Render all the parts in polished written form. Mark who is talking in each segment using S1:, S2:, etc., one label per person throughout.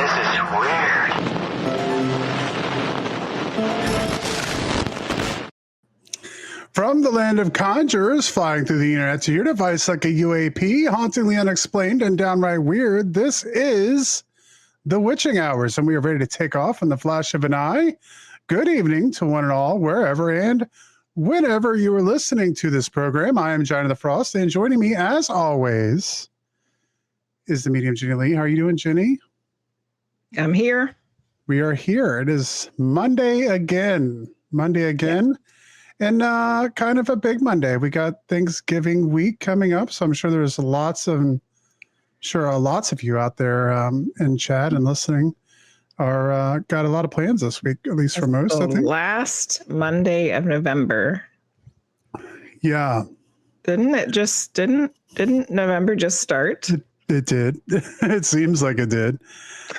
S1: This is weird.
S2: From the land of conjurers flying through the internet to your device like a UAP, hauntingly unexplained and downright weird, this is the Witching Hours, and we are ready to take off in the flash of an eye. Good evening to one and all, wherever and whenever you are listening to this program. I am Johnny the Frost, and joining me, as always, is the medium Jenny Lee. How are you doing, Jenny?
S3: I'm here.
S2: We are here. It is Monday again. And kind of a big Monday. We got Thanksgiving week coming up, so I'm sure there's lots of you out there in chat and listening are got a lot of plans this week, at least for most. I think
S3: Last Monday of November.
S2: Yeah.
S3: Didn't November just start?
S2: It did. It seems like it did.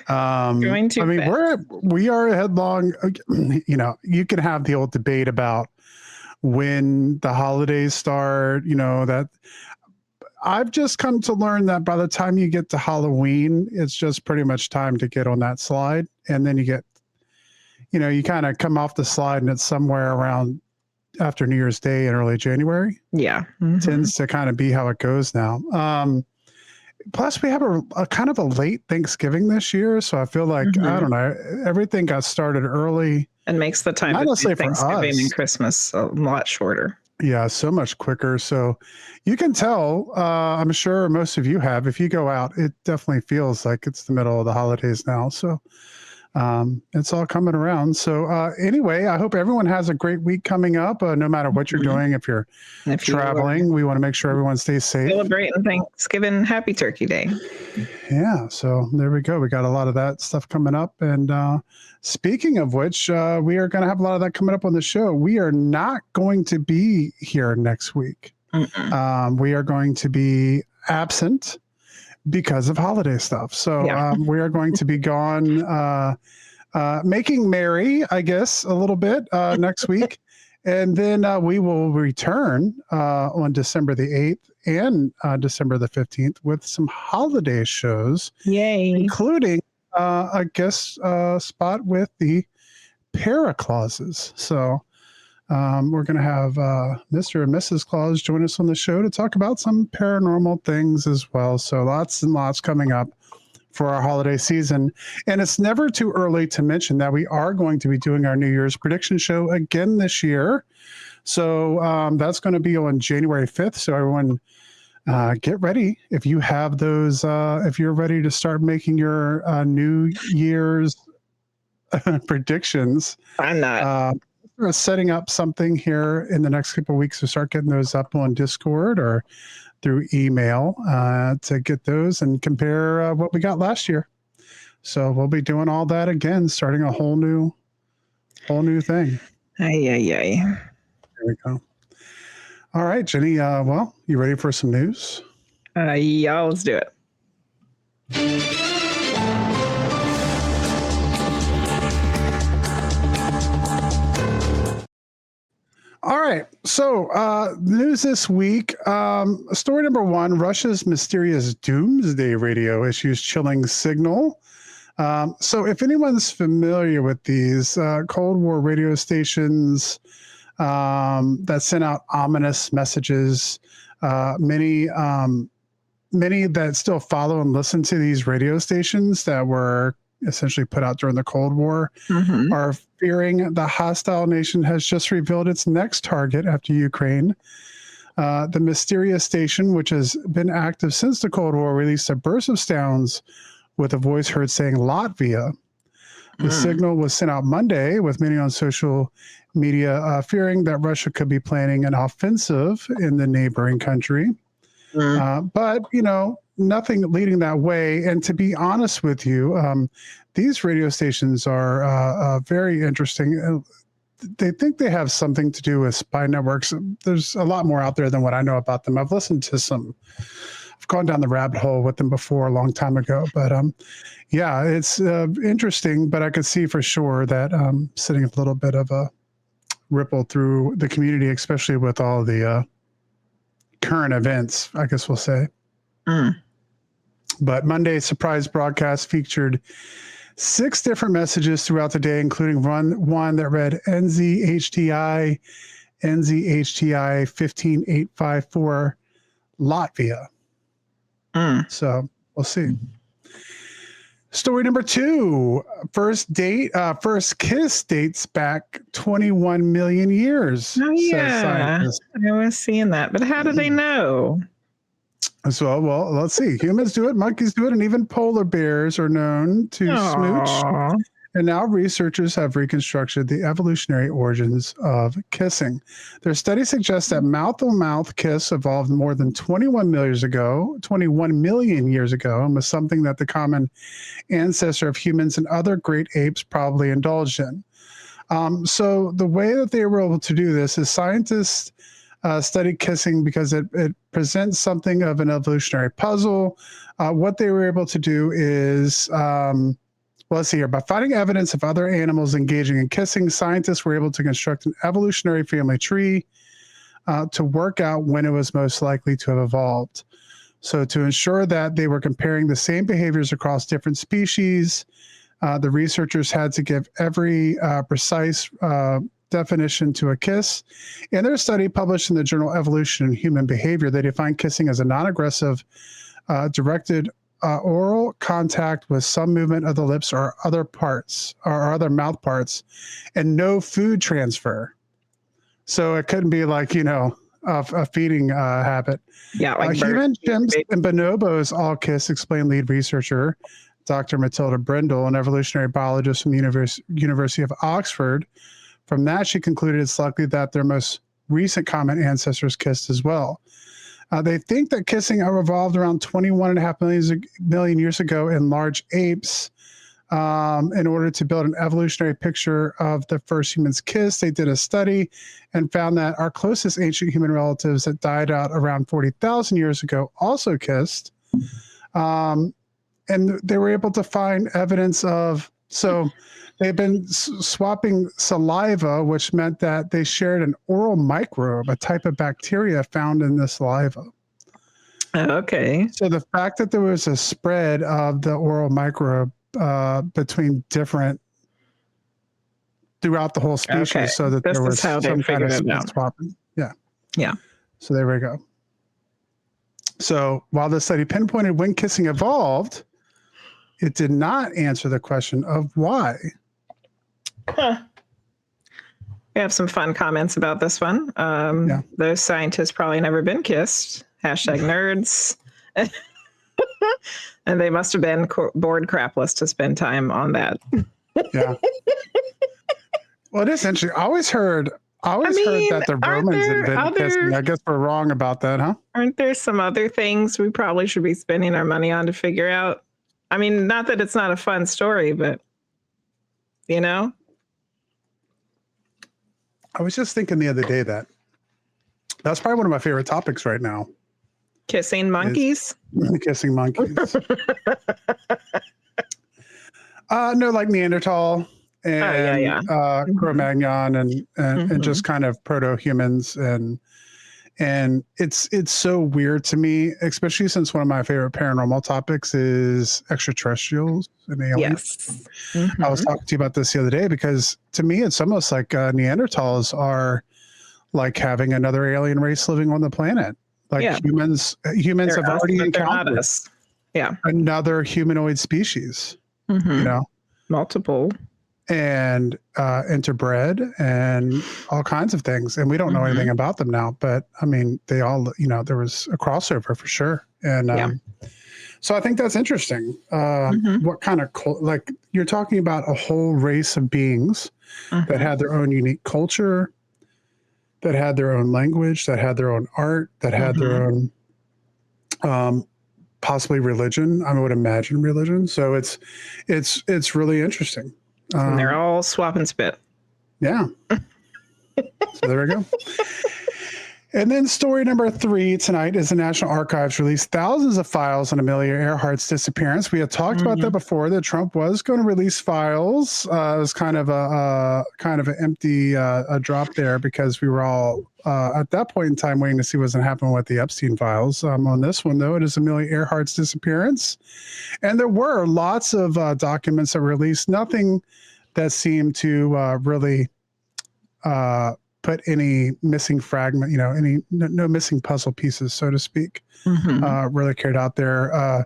S3: Going too fast.
S2: we are headlong. You know, you can have the old debate about when the holidays start, you know, that I've just come to learn that by the time you get to Halloween, it's just pretty much time to get on that slide. And then you get, you know, you kind of come off the slide and it's somewhere around after New Year's Day in early January.
S3: Yeah.
S2: Mm-hmm. Tends to kind of be how it goes now. Plus we have a kind of a late Thanksgiving this year. So I feel like, I don't know, everything got started early.
S3: And makes the time between Thanksgiving and Christmas a lot shorter.
S2: Yeah, so much quicker. So you can tell, I'm sure most of you have, if you go out, it definitely feels like it's the middle of the holidays now. So it's all coming around. So anyway, I hope everyone has a great week coming up, no matter what you're doing. If you're traveling, we want to make sure everyone stays safe.
S3: Celebrating Thanksgiving, Happy Turkey Day.
S2: Yeah, so there we go. We got a lot of that stuff coming up. And speaking of which, we are going to have a lot of that coming up on the show. We are not going to be here next week. We are going to be absent because of holiday stuff. So we are going to be gone making merry, I guess, a little bit next week. And then we will return on December the 8th and December the 15th with some holiday shows.
S3: Yay.
S2: Including a guest spot with the Paraclauses. So we're going to have Mr. and Mrs. Claus join us on the show to talk about some paranormal things as well. So lots and lots coming up for our holiday season. And it's never too early to mention that we are going to be doing our New Year's prediction show again this year. So that's going to be on January 5th. So everyone get ready. If you have those, if you're ready to start making your New Year's predictions.
S3: I'm not.
S2: We're setting up something here in the next couple of weeks to start getting those up on Discord or through email to get those and compare what we got last year. So we'll be doing all that again, starting a whole new thing.
S3: There
S2: we go. All right, Jenny. Well, you ready for some news?
S3: Yeah, let's do it.
S2: All right. So news this week. Story number one, Russia's mysterious doomsday radio issues chilling signal. So if anyone's familiar with these Cold War radio stations that sent out ominous messages, many that still follow and listen to these radio stations that were essentially put out during the Cold War are fearing the hostile nation has just revealed its next target after Ukraine. The mysterious station, which has been active since the Cold War, released a burst of sounds with a voice heard saying Latvia. The signal was sent out Monday, with many on social media fearing that Russia could be planning an offensive in the neighboring country. But, you know, nothing leading that way. And to be honest with you, these radio stations are very interesting. They think they have something to do with spy networks. There's a lot more out there than what I know about them. I've listened to some, I've gone down the rabbit hole with them before a long time ago. But yeah, it's interesting. But I could see for sure that sitting a little bit of a ripple through the community, especially with all the current events, I guess we'll say. But Monday's surprise broadcast featured 6 different messages throughout the day, including one that read NZHTI 15854 Latvia. So we'll see. Story number 2, first kiss dates back 21 million years.
S3: Oh, yeah. I was seeing that, but how do they know?
S2: So, well, let's see. Humans do it, monkeys do it, and even polar bears are known to smooch. And now researchers have reconstructed the evolutionary origins of kissing. Their study suggests that mouth-to-mouth kiss evolved more than 21 million years ago, and was something that the common ancestor of humans and other great apes probably indulged in. So the way that they were able to do this is scientists studied kissing because it presents something of an evolutionary puzzle. What they were able to do is... let's see here. By finding evidence of other animals engaging in kissing, scientists were able to construct an evolutionary family tree to work out when it was most likely to have evolved. So to ensure that they were comparing the same behaviors across different species, the researchers had to give every precise definition to a kiss. In their study published in the journal Evolution and Human Behavior, they defined kissing as a non-aggressive, directed oral contact with some movement of the lips or other parts or other mouth parts, and no food transfer. So it couldn't be like, a feeding habit.
S3: Yeah, like
S2: human chimps and bonobos all kiss, explained lead researcher Dr. Matilda Brindle, an evolutionary biologist from the University of Oxford. From that, she concluded it's likely that their most recent common ancestors kissed as well. They think that kissing evolved around 21.5 million years ago in large apes. In order to build an evolutionary picture of the first humans kiss, they did a study and found that our closest ancient human relatives that died out around 40,000 years ago also kissed. And they were able to find evidence of, so they've been swapping saliva, which meant that they shared an oral microbe, a type of bacteria found in the saliva.
S3: Okay.
S2: So the fact that there was a spread of the oral microbe between different throughout the whole species, so that there was some kind of swapping. Yeah. So there we go. So while the study pinpointed when kissing evolved, it did not answer the question of why.
S3: Huh. We have some fun comments about this one. Those scientists probably never been kissed. #nerds. And they must have been bored crapless to spend time on that.
S2: Yeah. Well, it is interesting. I always heard that the Romans invented kissing. I guess we're wrong about that, huh?
S3: Aren't there some other things we probably should be spending our money on to figure out? I mean, not that it's not a fun story, but,
S2: I was just thinking the other day that that's probably one of my favorite topics right now.
S3: Kissing monkeys?
S2: Kissing monkeys. No, like Neanderthal and Cro-Magnon and just kind of proto-humans. And it's so weird to me, especially since one of my favorite paranormal topics is extraterrestrials and aliens. Yes. I was talking to you about this the other day because to me, it's almost like Neanderthals are like having another alien race living on the planet. Like humans have already encountered another humanoid species,
S3: multiple, and interbred and all kinds of things. And we don't know anything about them now, but I mean, they all, there was a crossover for sure. And so I think that's interesting. What kind of, like you're talking about a whole race of beings that had their own unique culture, that had their own language, that had their own art, that had their own possibly religion. I would imagine religion. So it's really interesting. And they're all swapping spit.
S2: Yeah. So there we go. And then story number 3 tonight is the National Archives released thousands of files on Amelia Earhart's disappearance. We had talked about that before, that Trump was going to release files. It was kind of an empty drop there, because we were all at that point in time waiting to see what's going to happen with the Epstein files. On this one, though, it is Amelia Earhart's disappearance. And there were lots of documents that were released, nothing that seemed to really put any missing fragment, no missing puzzle pieces, so to speak, really carried out there.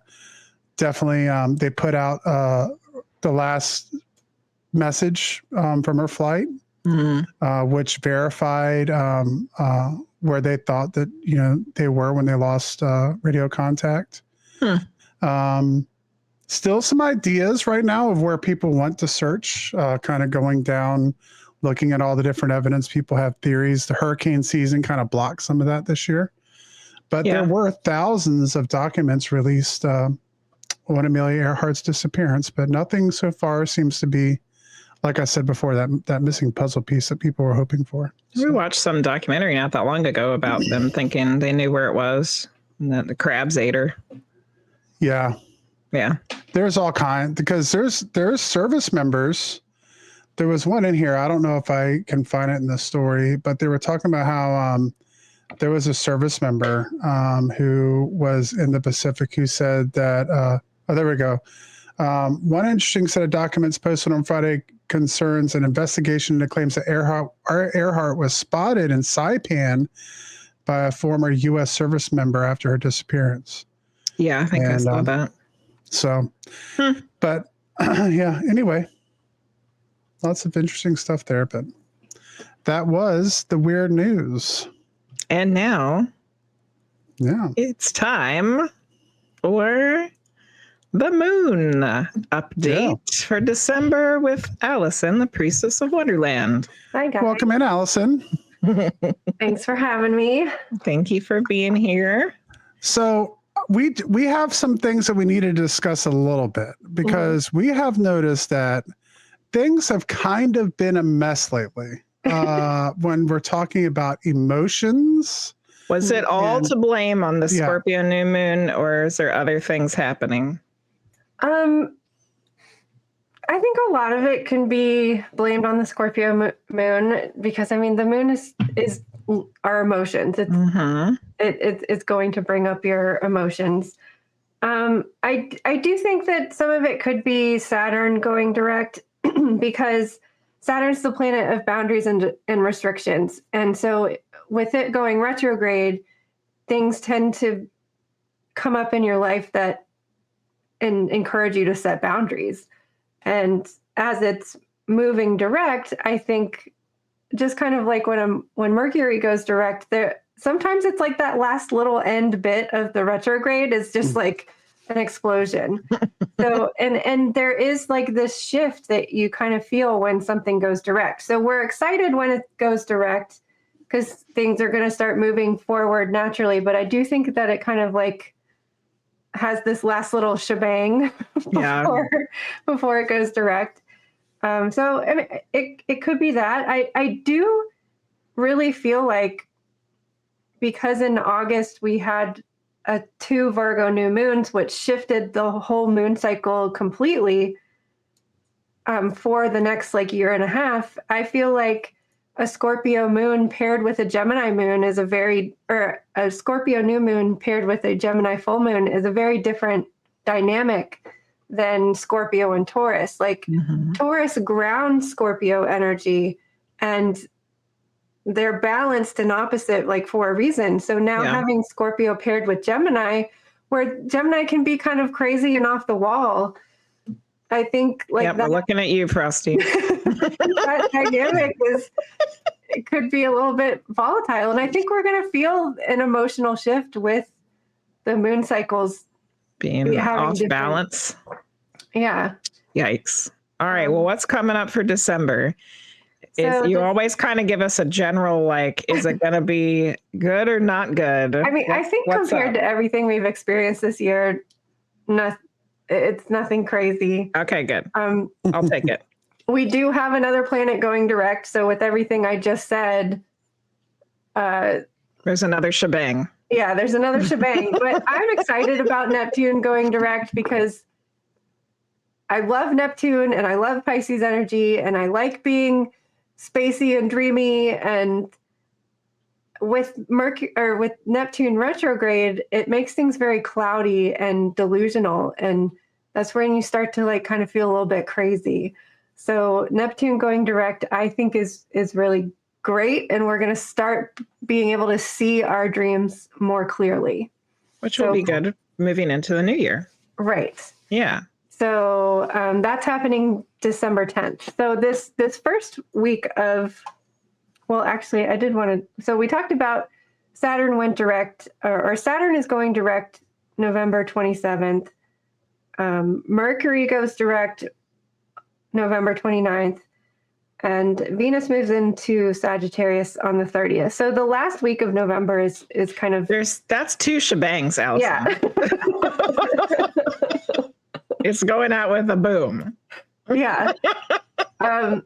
S2: Definitely, they put out the last message from her flight, which verified where they thought that, they were when they lost radio contact. Still some ideas right now of where people want to search, kind of going down, looking at all the different evidence. People have theories. The hurricane season kind of blocked some of that this year. But there were thousands of documents released on Amelia Earhart's disappearance, but nothing so far seems to be, like I said before, that missing puzzle piece that people were hoping for.
S1: We watched some documentary not that long ago about them thinking they knew where it was, and that the crabs ate her.
S2: Yeah.
S1: Yeah.
S2: There's all kinds, because there's service members. There was one in here. I don't know if I can find it in the story, but they were talking about how there was a service member who was in the Pacific who said that, oh, there we go. One interesting set of documents posted on Friday concerns an investigation that claims that Earhart was spotted in Saipan by a former U.S. service member after her disappearance.
S1: Yeah, I think I saw that.
S2: So, but yeah, anyway. Lots of interesting stuff there, but that was the weird news.
S1: And now, it's time for the moon update for December with Alyson, the Priestess of Wonderland.
S4: Hi, guys.
S2: Welcome in, Alyson.
S4: Thanks for having me.
S1: Thank you for being here.
S2: So we have some things that we need to discuss a little bit, because we have noticed that things have kind of been a mess lately when we're talking about emotions.
S1: Was it all to blame on the Scorpio new moon, or is there other things happening?
S4: I think a lot of it can be blamed on the Scorpio moon, because the moon is our emotions. It's going to bring up your emotions. I do think that some of it could be Saturn going direct, because Saturn's the planet of boundaries and restrictions. And so with it going retrograde, things tend to come up in your life that encourage you to set boundaries. And as it's moving direct, I think just kind of like when Mercury goes direct, sometimes it's like that last little end bit of the retrograde is just like an explosion. So, and there is like this shift that you kind of feel when something goes direct. So we're excited when it goes direct, because things are going to start moving forward naturally. But I do think that it kind of like has this last little shebang before it goes direct. So it could be that. I do really feel like, because in August we had 2 Virgo new moons, which shifted the whole moon cycle completely for the next year and a half. I feel like a Scorpio moon paired with a Gemini moon is a Scorpio new moon paired with a Gemini full moon is a very different dynamic than Scorpio and Taurus. Taurus grounds Scorpio energy, and they're balanced and opposite for a reason. So now having Scorpio paired with Gemini, where Gemini can be kind of crazy and off the wall, I think
S1: we're looking at you, Frosty.
S4: That dynamic it could be a little bit volatile. And I think we're going to feel an emotional shift with the moon cycles
S1: being off balance.
S4: Yeah.
S1: Yikes. All right. Well, what's coming up for December? You always kind of give us a general, is it going to be good or not good?
S4: I think compared to everything we've experienced this year, it's nothing crazy.
S1: Okay, good. I'll take it.
S4: We do have another planet going direct. So with everything I just said,
S1: There's another shebang.
S4: Yeah, there's another shebang. But I'm excited about Neptune going direct because I love Neptune and I love Pisces energy and I like being spacey and dreamy. And with with Neptune retrograde, it makes things very cloudy and delusional. And that's when you start to like kind of feel a little bit crazy. So Neptune going direct, I think is really great. And we're going to start being able to see our dreams more clearly.
S1: Which will be good moving into the new year.
S4: Right.
S1: Yeah.
S4: So that's happening December 10th. So this first week of, well, actually, I did want to, so we talked about Saturn went direct, or Saturn is going direct November 27th. Mercury goes direct November 29th. And Venus moves into Sagittarius on the 30th. So the last week of November is kind of...
S1: That's two shebangs, Alyson.
S4: Yeah.
S1: It's going out with a boom.
S4: Yeah. And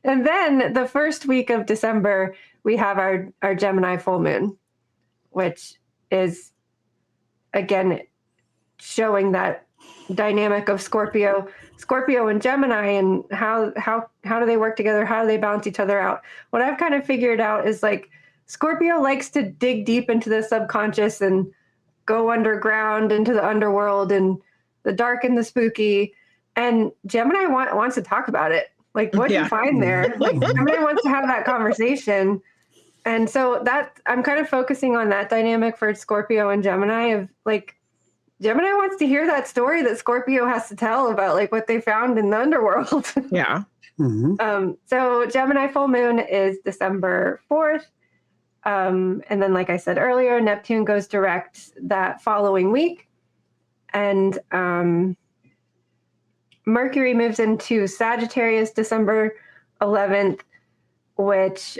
S4: then the first week of December, we have our Gemini full moon, which is, again, showing that dynamic of Scorpio and Gemini, and how do they work together? How do they balance each other out? What I've kind of figured out is like Scorpio likes to dig deep into the subconscious and go underground into the underworld and the dark and the spooky. And Gemini wants to talk about it. Like, what do you find there? Like, Gemini wants to have that conversation. And so that I'm kind of focusing on that dynamic for Scorpio and Gemini of like, Gemini wants to hear that story that Scorpio has to tell about like what they found in the underworld.
S1: Yeah.
S2: Mm-hmm.
S4: So Gemini full moon is December 4th. And then, like I said earlier, Neptune goes direct that following week. And Mercury moves into Sagittarius December 11th, which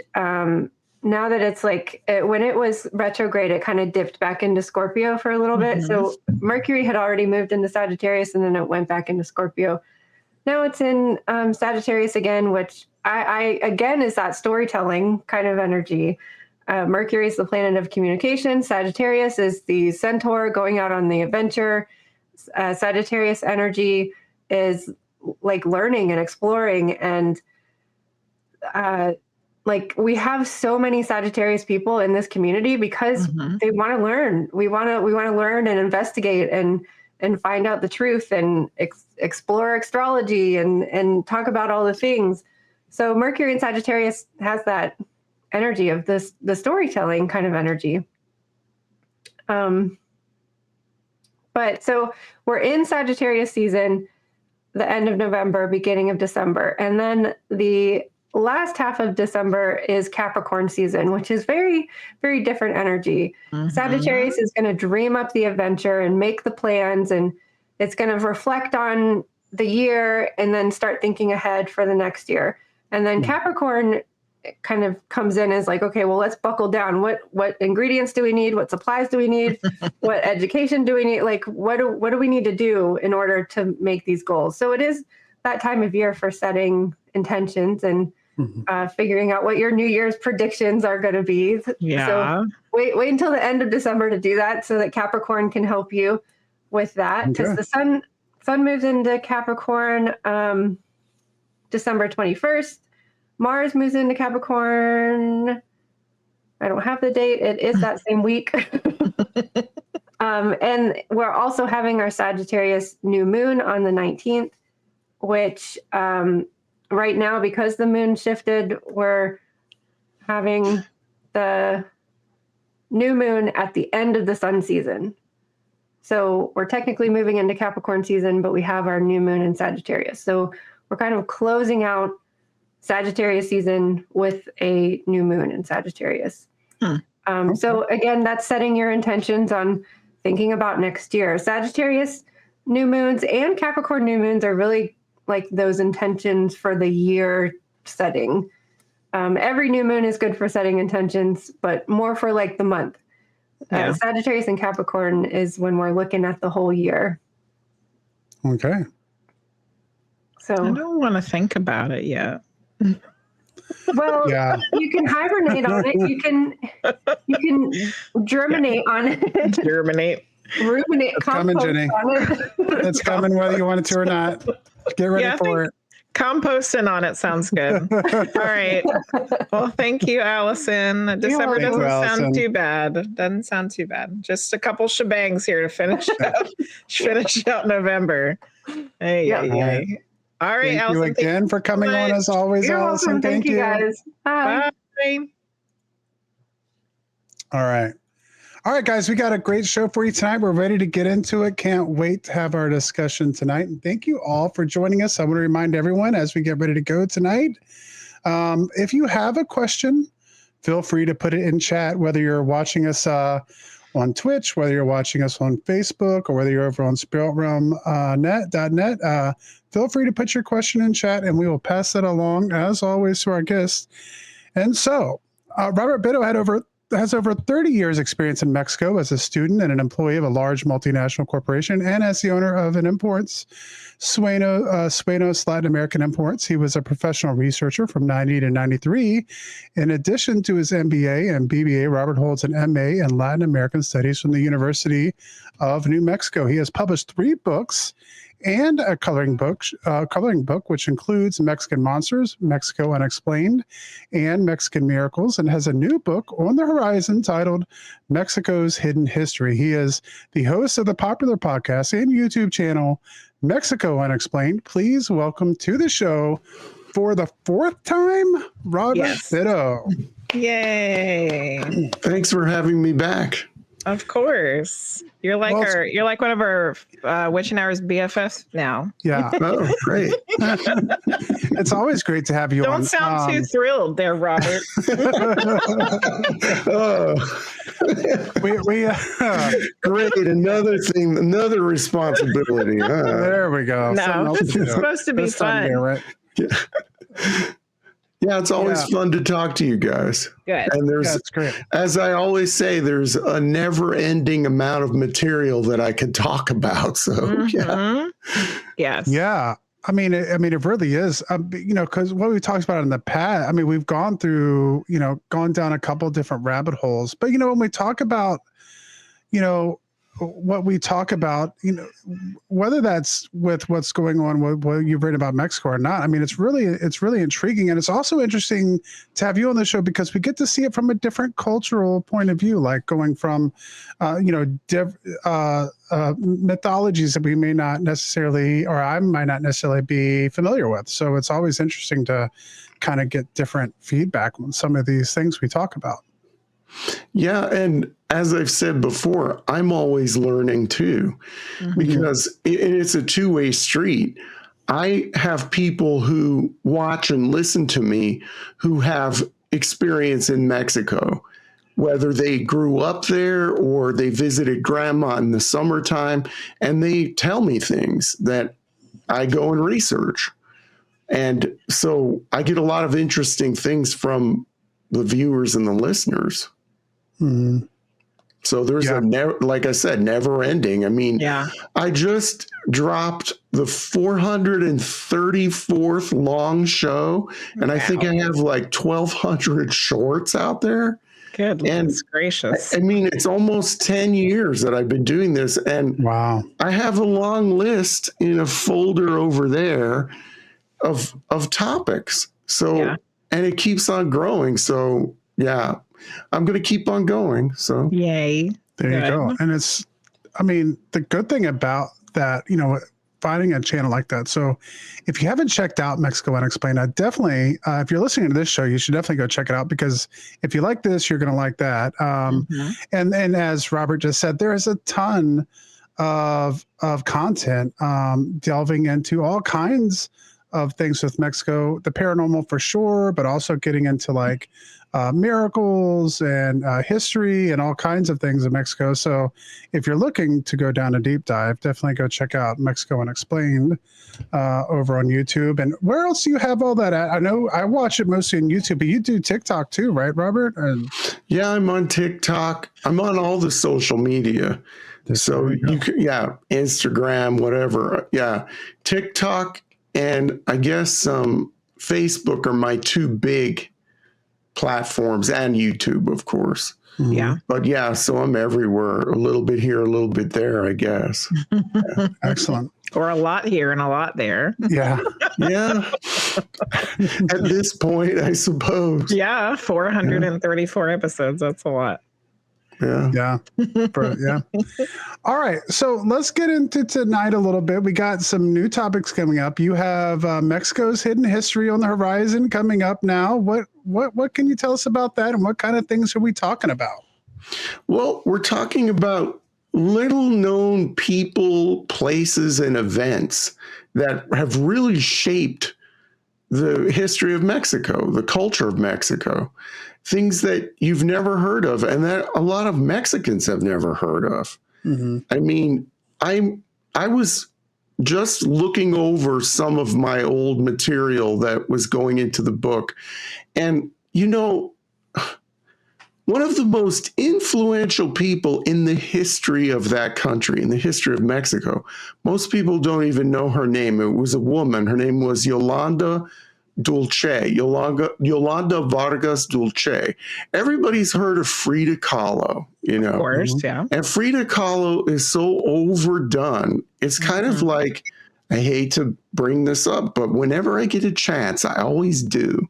S4: now that it's like, when it was retrograde, it kind of dipped back into Scorpio for a little bit. So Mercury had already moved into Sagittarius and then it went back into Scorpio. Now it's in Sagittarius again, which I again, is that storytelling kind of energy. Mercury is the planet of communication. Sagittarius is the centaur going out on the adventure. Sagittarius energy is like learning and exploring, and like we have so many Sagittarius people in this community because they want to learn. We want to learn and investigate and find out the truth and explore astrology and talk about all the things. So Mercury in Sagittarius has that energy of the storytelling kind of energy. But so we're in Sagittarius season, the end of November, beginning of December. And then the last half of December is Capricorn season, which is very, very different energy. Sagittarius is going to dream up the adventure and make the plans, and it's going to reflect on the year and then start thinking ahead for the next year. And then Capricorn kind of comes in as like, okay, well, let's buckle down. What ingredients do we need? What supplies do we need? What education do we need? Like, what do we need to do in order to make these goals? So it is that time of year for setting intentions and figuring out what your New Year's predictions are going to be.
S1: Yeah.
S4: So wait until the end of December to do that, so that Capricorn can help you with that. Because the sun moves into Capricorn December 21st. Mars moves into Capricorn. I don't have the date. It is that same week. And we're also having our Sagittarius new moon on the 19th, which right now, because the moon shifted, we're having the new moon at the end of the sun season. So we're technically moving into Capricorn season, but we have our new moon in Sagittarius. So we're kind of closing out Sagittarius season with a new moon in Sagittarius. So again, that's setting your intentions on thinking about next year. Sagittarius new moons and Capricorn new moons are really like those intentions for the year setting. Every new moon is good for setting intentions, but more for like the month. Sagittarius and Capricorn is when we're looking at the whole year.
S2: Okay.
S4: So
S1: I don't want to think about it yet.
S4: Well,
S2: Yeah.
S4: you can hibernate on it. You can germinate on it.
S1: Germinate.
S4: Ruminate,
S2: It's coming,
S4: compost
S2: Jenny.
S4: on it.
S2: It's coming whether you want it to or not. Get ready
S1: Yeah, I
S2: for it.
S1: Composting on it sounds good. All right. Well, thank you, Alyson. December
S4: welcome.
S1: doesn't
S2: Thank you,
S1: sound
S2: Alyson.
S1: too bad. Doesn't sound too bad. Just a couple shebangs here to finish out November. Hey,
S4: Yeah.
S1: yeah. All right,
S2: Thank you
S1: Alyson.
S2: again for coming on as always,
S4: You're
S2: Alyson.
S4: welcome. Thank you,
S2: you.
S4: guys. Bye.
S1: Bye.
S2: All right. All right, guys, we got a great show for you tonight. We're ready to get into it. Can't wait to have our discussion tonight. And thank you all for joining us. I want to remind everyone as we get ready to go tonight, if you have a question, feel free to put it in chat, whether you're watching us on Twitch, whether you're watching us on Facebook, or whether you're over on spiritrealm.net. Feel free to put your question in chat, and we will pass that along, as always, to our guests. And so, Robert Bitto has over 30 years experience in Mexico as a student and an employee of a large multinational corporation, and as the owner of an imports, Suenos Latin American Imports. He was a professional researcher from 90 to 93. In addition to his MBA and BBA, Robert holds an MA in Latin American Studies from the University of New Mexico. He has published 3 books and a coloring book, which includes Mexican Monsters, Mexico Unexplained, and Mexican Miracles, and has a new book on the horizon titled Mexico's Hidden History. He is the host of the popular podcast and YouTube channel Mexico Unexplained. Please welcome to the show for the 4th time, Robert Bitto.
S1: Yay.
S5: Thanks for having me back.
S1: Of course. You're like you're like one of our Witch and Hours BFFs now.
S2: Yeah.
S5: Oh, great.
S2: It's always great to have you on.
S1: Don't sound too thrilled there, Robert.
S5: Oh.
S2: we
S5: Great. Another responsibility. Huh?
S2: There we go.
S1: No, this is supposed to be fun.
S2: Here, right?
S5: Yeah, it's always fun to talk to you guys.
S1: Good.
S5: And
S2: That's great.
S5: as I always say, there's a never-ending amount of material that I could talk about. So,
S1: Yes.
S2: Yeah. I mean, it really is, because what we talked about in the past, I mean, we've gone through, gone down a couple of different rabbit holes, but, when we talk about, what we talk about, whether that's with what's going on with what you've written about Mexico or not, I mean, it's really intriguing. And it's also interesting to have you on the show because we get to see it from a different cultural point of view, like going from, mythologies that we may not necessarily, or I might not necessarily be familiar with. So it's always interesting to kind of get different feedback on some of these things we talk about.
S5: Yeah, and as I've said before, I'm always learning too, because it's a two-way street. I have people who watch and listen to me who have experience in Mexico, whether they grew up there or they visited grandma in the summertime, and they tell me things that I go and research. And so I get a lot of interesting things from the viewers and the listeners.
S2: Mm-hmm.
S5: So there's like I said, never ending. I mean, I just dropped the 434th long show, and I think I have like 1,200 shorts out there.
S1: Goodness gracious.
S5: I mean, it's almost 10 years that I've been doing this, and I have a long list in a folder over there of topics. So, and it keeps on growing. So, I'm going to keep on going. So,
S1: yay.
S2: There you go. And it's, I mean, the good thing about that, finding a channel like that. So if you haven't checked out Mexico Unexplained, I definitely, if you're listening to this show, you should definitely go check it out, because if you like this, you're going to like that. And as Robert just said, there is a ton of content delving into all kinds of things with Mexico, the paranormal for sure, but also getting into like miracles and history and all kinds of things in Mexico. So if you're looking to go down a deep dive, definitely go check out Mexico Unexplained over on YouTube. And where else do you have all that at? I know I watch it mostly on YouTube, but you do TikTok too, right, Robert?
S5: Yeah, I'm on TikTok. I'm on all the social media. So you can, Instagram, whatever. Yeah, TikTok, and I guess Facebook are my two big platforms, and YouTube, of course.
S1: Yeah.
S5: But yeah, so I'm everywhere, a little bit here, a little bit there, I guess.
S2: Yeah. Excellent.
S1: Or a lot here and a lot there.
S2: Yeah.
S5: Yeah. At this point, I suppose.
S1: Yeah. 434 episodes. That's a lot.
S2: Yeah. Yeah. All right. So let's get into tonight a little bit. We got some new topics coming up. You have Mexico's hidden history on the horizon coming up now. What can you tell us about that, and what kind of things are we talking about?
S5: Well, we're talking about little known people, places, and events that have really shaped the history of Mexico, the culture of Mexico, things that you've never heard of and that a lot of Mexicans have never heard of. Mm-hmm. I mean, I was just looking over some of my old material that was going into the book. And, you know, one of the most influential people in the history of that country, in the history of Mexico, most people don't even know her name. It was a woman. Her name was Yolanda Vargas Dulce. Everybody's heard of Frida Kahlo, you know.
S1: Of course, yeah.
S5: And Frida Kahlo is so overdone. It's kind of like, I hate to bring this up, but whenever I get a chance, I always do.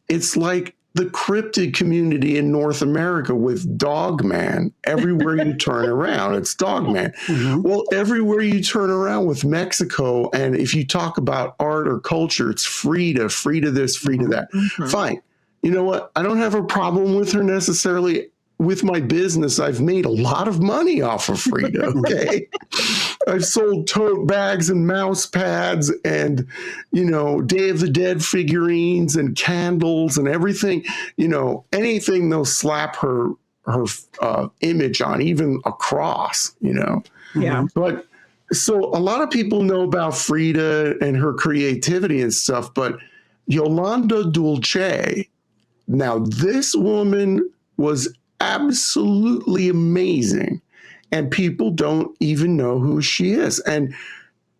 S5: It's like the cryptid community in North America with Dogman. Everywhere you turn around, it's Dogman. Mm-hmm. Well, everywhere you turn around with Mexico, and if you talk about art or culture, it's Frida this, Frida that. Mm-hmm. Fine. You know what? I don't have a problem with her necessarily. With my business, I've made a lot of money off of Frida, okay? I've sold tote bags and mouse pads and, you know, Day of the Dead figurines and candles and everything, you know, anything they'll slap her image on, even a cross, you know?
S1: Yeah.
S5: But so a lot of people know about Frida and her creativity and stuff, but Yolanda Dulce, now this woman was absolutely amazing, and people don't even know who she is, and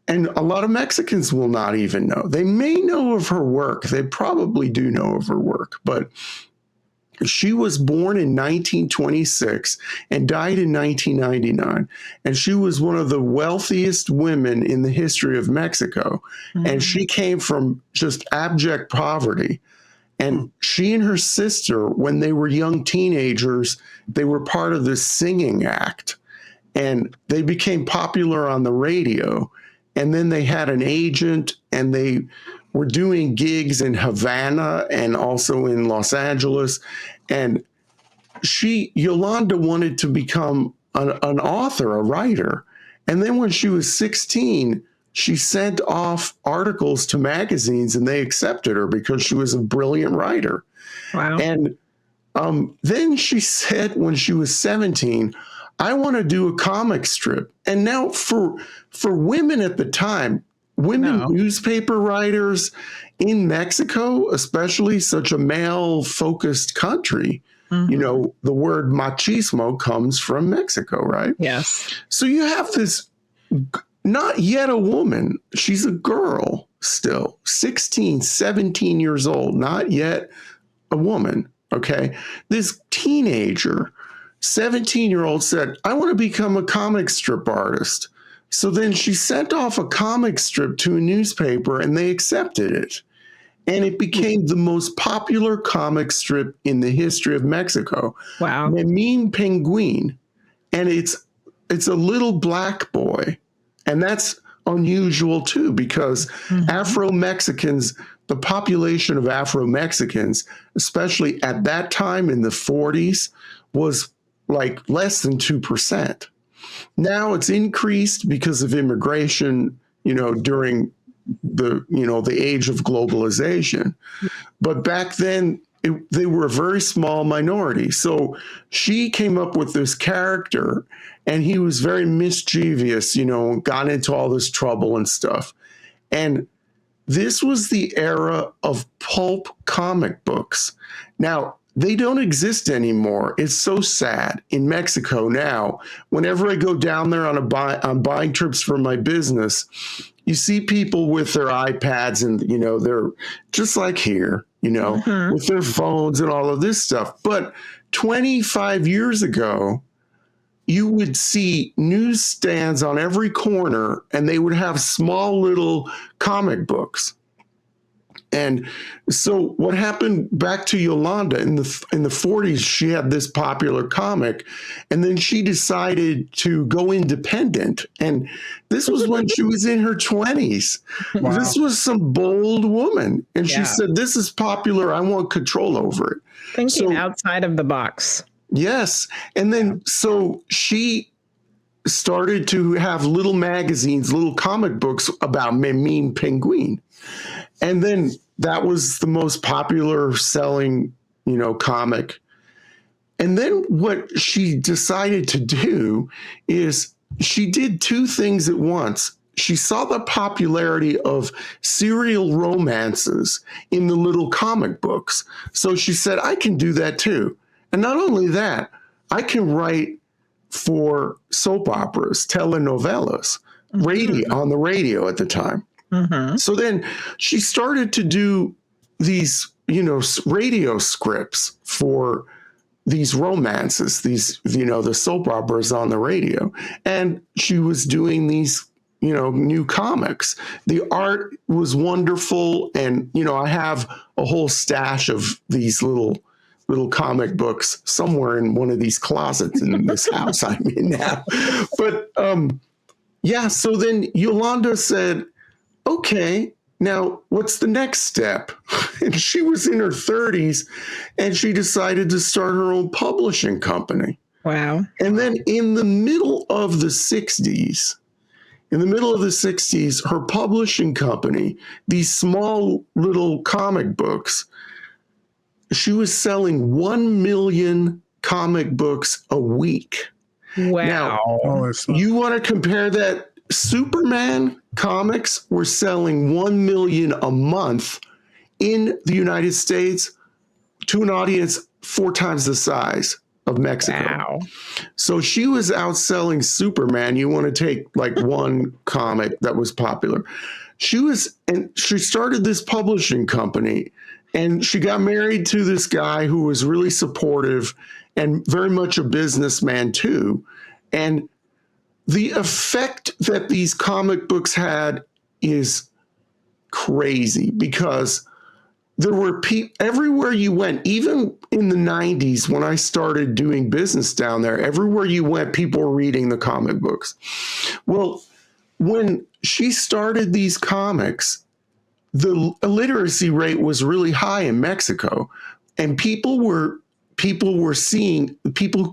S5: a lot of Mexicans will not even know. They may know of her work. They probably do know of her work, but she was born in 1926 and died in 1999, and she was one of the wealthiest women in the history of Mexico. Mm-hmm. And she came from just abject poverty. And she and her sister, when they were young teenagers, they were part of this singing act, and they became popular on the radio. And then they had an agent, and they were doing gigs in Havana and also in Los Angeles. And Yolanda wanted to become an author, a writer. And then when she was 16, she sent off articles to magazines, and they accepted her because she was a brilliant writer. Wow. And then she said when she was 17, I want to do a comic strip. And now for women at the time, newspaper writers in Mexico, especially such a male-focused country, mm-hmm. you know, the word machismo comes from Mexico, right?
S1: Yes.
S5: So you have this... Not yet a woman. She's a girl still, 16, 17 years old, not yet a woman, okay? This teenager, 17-year-old said, I want to become a comic strip artist. So then she sent off a comic strip to a newspaper, and they accepted it. And it became the most popular comic strip in the history of Mexico.
S1: Wow.
S5: Mean Penguin. And it's a little black boy. And that's unusual, too, because mm-hmm. Afro-Mexicans, the population of Afro-Mexicans, especially at that time in the 40s, was like less than 2%. Now it's increased because of immigration, you know, during the age of globalization. But back then, they were a very small minority. So she came up with this character, and he was very mischievous, you know, got into all this trouble and stuff. And this was the era of pulp comic books. Now, they don't exist anymore. It's so sad. In Mexico now, whenever I go down there on buying trips for my business, you see people with their iPads and, they're just like here, with their phones and all of this stuff. But 25 years ago, you would see newsstands on every corner, and they would have small little comic books. And so what happened back to Yolanda in the 40s, she had this popular comic, and then she decided to go independent. And this was when she was in her 20s. Wow. This was some bold woman. And she said, this is popular. I want control over it.
S1: Thinking outside of the box.
S5: Yes. And then so she started to have little magazines, little comic books about Mean Penguin. And then that was the most popular selling, comic. And then what she decided to do is she did two things at once. She saw the popularity of serial romances in the little comic books. So she said, I can do that too. And not only that, I can write for soap operas, telenovelas, on the radio at the time. So then she started to do these, radio scripts for these romances, the soap operas on the radio. And she was doing these, new comics. The art was wonderful. And, I have a whole stash of these little comic books somewhere in one of these closets in this house I'm in now. But so then Yolanda said, okay, now what's the next step? And she was in her 30s, and she decided to start her own publishing company.
S1: Wow.
S5: And then in the middle of the 60s, her publishing company, these small little comic books, she was selling 1 million comic books a week.
S1: Wow.
S5: Now, you want to compare that? Superman comics were selling 1 million a month in the United States to an audience 4 times the size of Mexico.
S1: Wow.
S5: So she was outselling Superman. You want to take like one comic that was popular. She started this publishing company, and she got married to this guy who was really supportive and very much a businessman too. And the effect that these comic books had is crazy, because there were people everywhere you went, even in the 90s when I started doing business down there, everywhere you went, people were reading the comic books. Well, when she started these comics, the illiteracy rate was really high in Mexico, and people who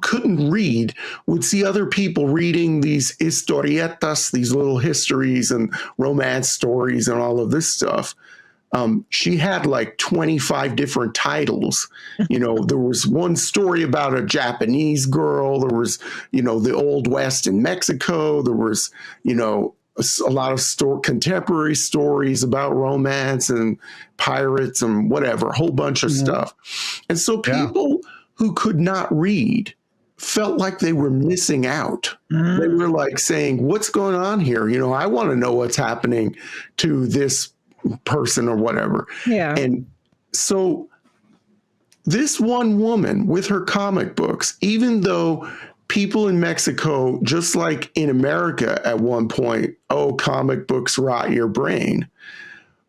S5: couldn't read would see other people reading these historietas, these little histories and romance stories and all of this stuff. She had like 25 different titles. There was one story about a Japanese girl. There was, the Old West in Mexico. There was, a lot of contemporary stories about romance and pirates and whatever, a whole bunch of stuff. And so people who could not read felt like they were missing out. They were like saying, what's going on here? I want to know what's happening to this person or whatever.
S1: Yeah.
S5: And so this one woman with her comic books, even though people in Mexico, just like in America at one point, comic books rot your brain.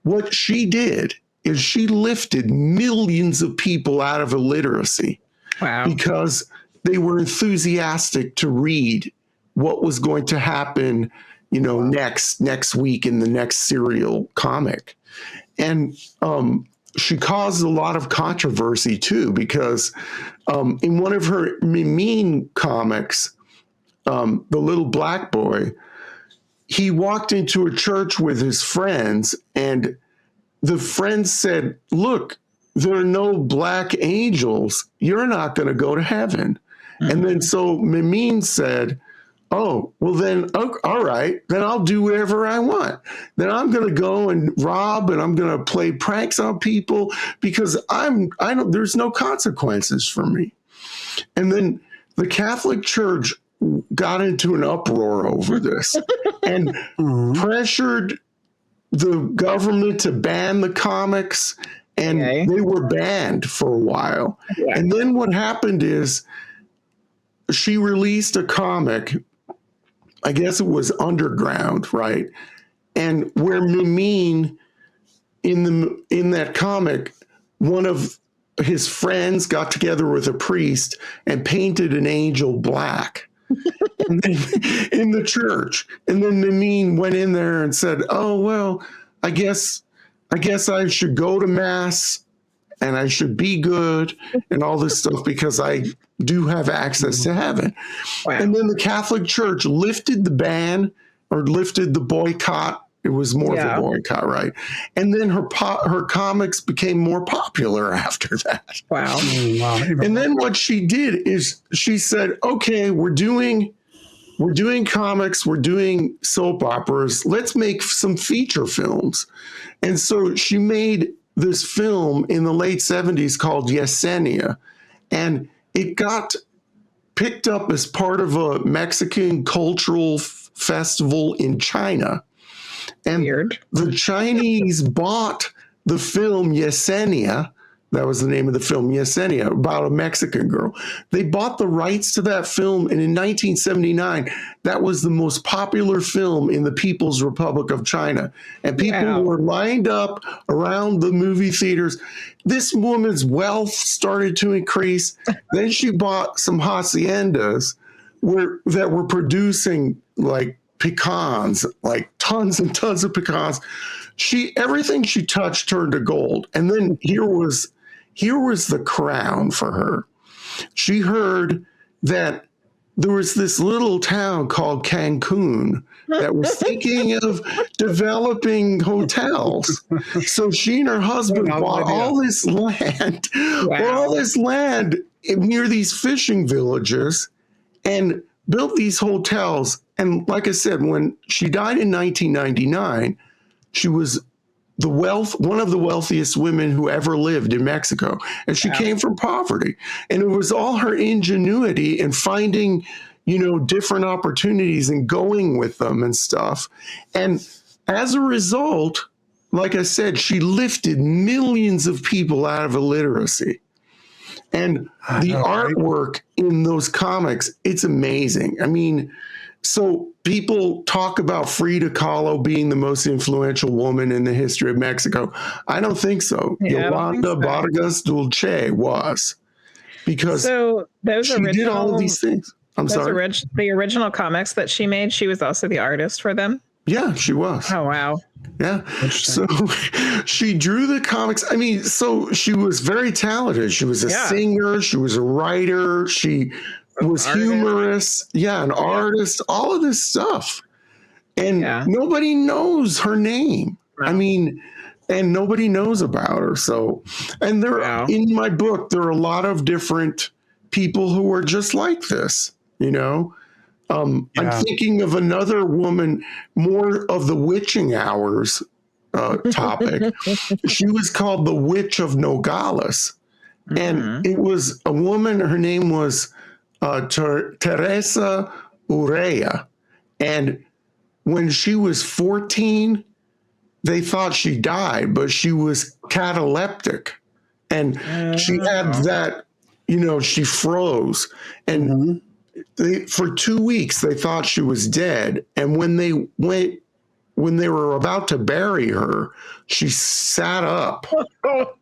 S5: What she did is she lifted millions of people out of illiteracy.
S1: Wow.
S5: Because they were enthusiastic to read what was going to happen, next week in the next serial comic. And she caused a lot of controversy too, because in one of her mean comics, the little black boy, he walked into a church with his friends, and the friends said, look, there are no black angels. You're not going to go to heaven. And then so Mimine said, oh, well then, all right, then I'll do whatever I want. Then I'm going to go and rob and I'm going to play pranks on people because there's no consequences for me. And then the Catholic Church got into an uproar over this and pressured the government to ban the comics, and they were banned for a while. Yeah. And then what happened is she released a comic, I guess it was Underground, right? And where Mimine in that comic, one of his friends got together with a priest and painted an angel black in the church. And then Mimine went in there and said, oh, well, I guess I should go to mass and I should be good and all this stuff because I do have access to heaven. Wow. And then the Catholic Church lifted the ban or lifted the boycott. It was more of a boycott, right? And then her comics became more popular after that.
S1: Wow.
S5: And then what she did is she said, okay, we're doing comics, we're doing soap operas. Let's make some feature films. And so she made this film in the late 70s called Yesenia. And it got picked up as part of a Mexican cultural festival in China. And weird. The Chinese bought the film Yesenia. That was the name of the film, Yesenia, about a Mexican girl. They bought the rights to that film, and in 1979, that was the most popular film in the People's Republic of China. And people were lined up around the movie theaters. This woman's wealth started to increase. Then she bought some haciendas that were producing like pecans, like tons and tons of pecans. Everything she touched turned to gold. And then here was the crown for her. She heard that there was this little town called Cancun that was thinking of developing hotels. So she and her husband bought all this land, near these fishing villages and built these hotels. And like I said, when she died in 1999, she was one of the wealthiest women who ever lived in Mexico. And she came from poverty. And it was all her ingenuity and finding, different opportunities and going with them and stuff. And as a result, like I said, she lifted millions of people out of illiteracy. And the artwork in those comics, it's amazing. I mean, so people talk about Frida Kahlo being the most influential woman in the history of Mexico. I don't think so. Yolanda Vargas Dulce was, because she did all of these things. I'm sorry.
S1: The original comics that she made, she was also the artist for them?
S5: Yeah, she was.
S1: Oh, wow.
S5: Yeah. So she drew the comics. I mean, so she was very talented. She was a singer. She was a writer. She was humorous, an artist, all of this stuff. And nobody knows her name. Wow. I mean, and nobody knows about her. So, and in my book, there are a lot of different people who are just like this, I'm thinking of another woman, more of the witching hours topic. She was called the Witch of Nogales. And it was a woman, her name was Teresa Urrea. And when she was 14, they thought she died, but she was cataleptic. And she had that, she froze. And for 2 weeks, they thought she was dead. And when they were about to bury her, she sat up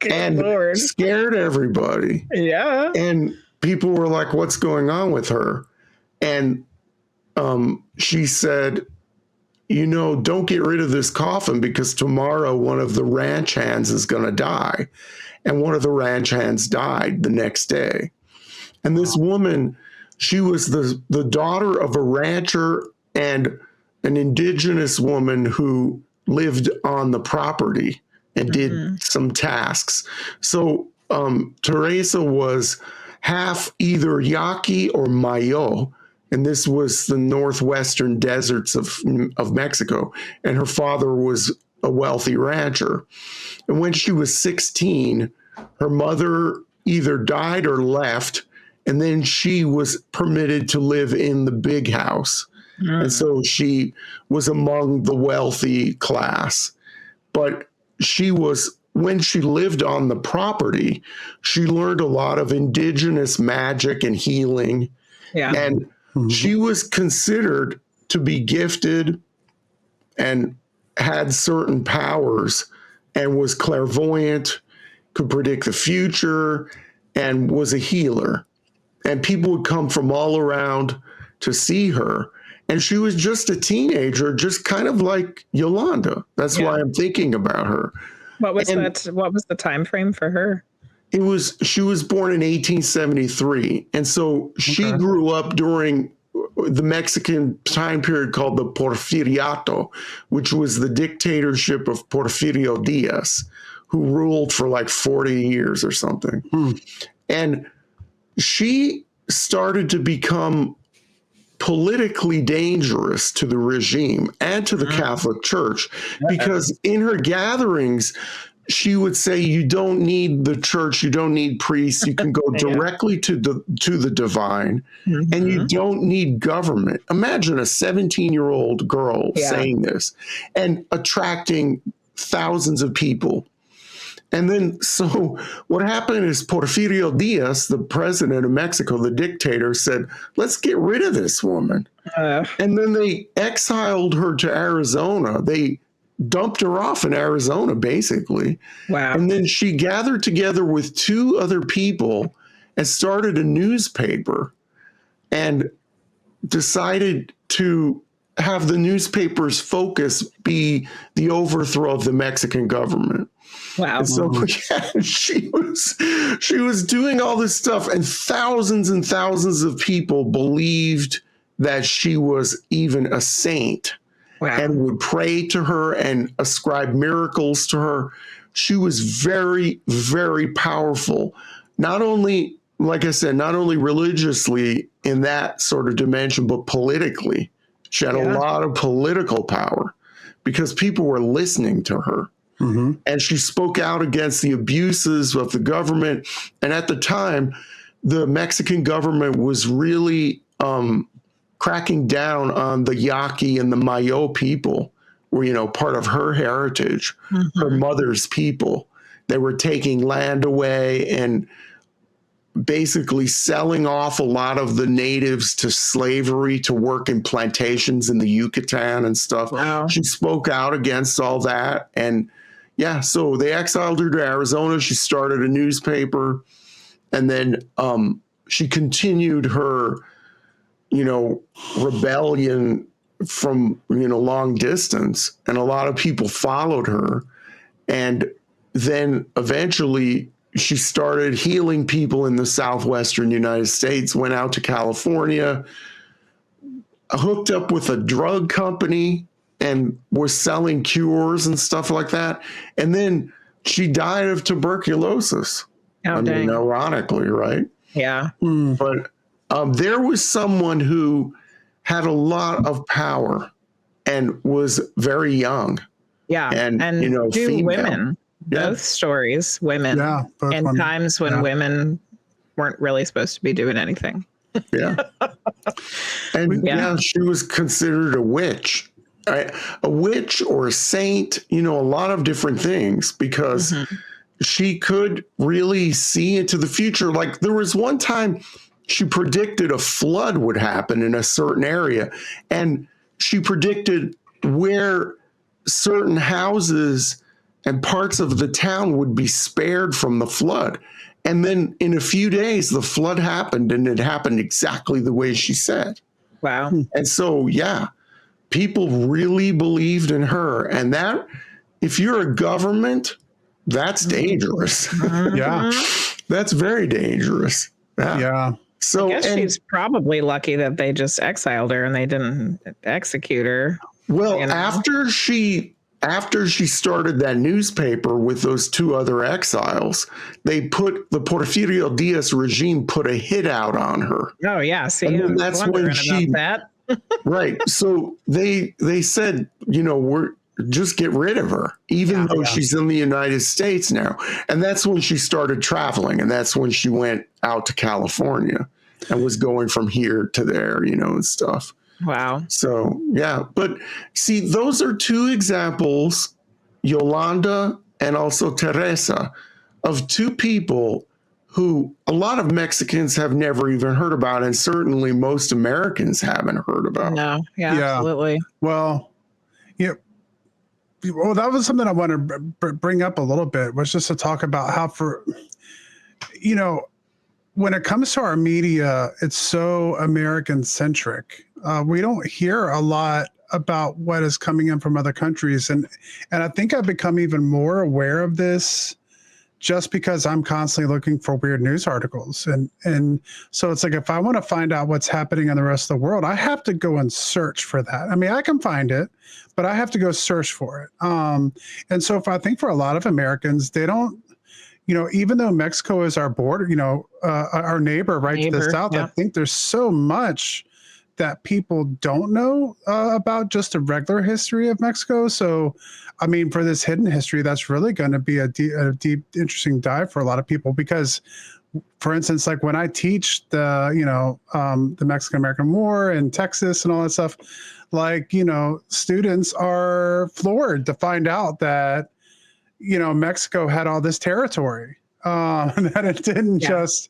S5: and scared everybody.
S1: Yeah.
S5: And people were like, what's going on with her? And she said, don't get rid of this coffin because tomorrow one of the ranch hands is going to die. And one of the ranch hands died the next day. And this woman, she was the daughter of a rancher and an indigenous woman who lived on the property and did some tasks. So Teresa was half either Yaqui or Mayo, and this was the northwestern deserts of Mexico. And her father was a wealthy rancher. And when she was 16, her mother either died or left, and then she was permitted to live in the big house. And so she was among the wealthy class. But when she lived on the property, she learned a lot of indigenous magic and healing. Yeah. And she was considered to be gifted and had certain powers and was clairvoyant, could predict the future, and was a healer. And people would come from all around to see her. And she was just a teenager, just kind of like Yolanda. That's why I'm thinking about her.
S1: What was the time frame for her?
S5: She was born in 1873. And so she grew up during the Mexican time period called the Porfiriato, which was the dictatorship of Porfirio Diaz, who ruled for like 40 years or something. And she started to become politically dangerous to the regime and to the Catholic Church, because in her gatherings, she would say, you don't need the church, you don't need priests, you can go directly to the divine, and you don't need government. Imagine a 17-year-old girl saying this and attracting thousands of people. And then, so what happened is Porfirio Diaz, the president of Mexico, the dictator, said, let's get rid of this woman. And then they exiled her to Arizona. They dumped her off in Arizona, basically. Wow. And then she gathered together with 2 other people and started a newspaper and decided to have the newspaper's focus be the overthrow of the Mexican government. Wow. And so she was doing all this stuff, and thousands of people believed that she was even a saint. Wow. And would pray to her and ascribe miracles to her. She was very, very powerful. Not only, like I said, not only religiously in that sort of dimension, but politically. She had a lot of political power because people were listening to her. And she spoke out against the abuses of the government. And at the time, the Mexican government was really cracking down on the Yaqui and the Mayo people, were, part of her heritage, her mother's people. They were taking land away and basically selling off a lot of the natives to slavery to work in plantations in the Yucatan and stuff. Wow. She spoke out against all that. And so they exiled her to Arizona. She started a newspaper, and then she continued her, rebellion from, long distance. And a lot of people followed her. And then eventually she started healing people in the southwestern United States, went out to California, hooked up with a drug company, and was selling cures and stuff like that. And then she died of tuberculosis. Dang. Ironically, right? Yeah. But there was someone who had a lot of power and was very young. Yeah. And female.
S1: Women. Both stories, women. Yeah. And women. Times when women weren't really supposed to be doing anything.
S5: Yeah. And she was considered a witch. A witch or a saint, a lot of different things, because she could really see into the future. Like, there was one time she predicted a flood would happen in a certain area, and she predicted where certain houses and parts of the town would be spared from the flood. And then in a few days, the flood happened, and it happened exactly the way she said. Wow. And so, people really believed in her. And that, if you're a government, that's dangerous. That's very dangerous. Yeah.
S1: So I guess she's probably lucky that they just exiled her and they didn't execute her.
S5: Well, after she after she started that newspaper with those two other exiles, the Porfirio Diaz regime put a hit out on her.
S1: Oh yeah, see,
S5: and that's when she
S1: about that.
S5: Right. So they said, we're just get rid of her, even though she's in the United States now. And that's when she started traveling, and that's when she went out to California and was going from here to there, and stuff.
S1: Wow.
S5: So, yeah. But see, those are two examples, Yolanda and also Teresa, of two people who a lot of Mexicans have never even heard about, and certainly most Americans haven't heard about.
S1: No, yeah. Absolutely.
S2: Well, well, that was something I wanted to bring up a little bit, was just to talk about how when it comes to our media, it's so American centric. We don't hear a lot about what is coming in from other countries. And I think I've become even more aware of this just because I'm constantly looking for weird news articles. And so it's like, if I want to find out what's happening in the rest of the world, I have to go and search for that. I mean, I can find it, but I have to go search for it. And so I think for a lot of Americans, they don't, even though Mexico is our border, our neighbor to the south, I think there's so much that people don't know about just the regular history of Mexico. So, I mean, for this hidden history, that's really going to be a deep, interesting dive for a lot of people. Because, for instance, like when I teach the Mexican-American War in Texas and all that stuff, students are floored to find out that, Mexico had all this territory, that it didn't just,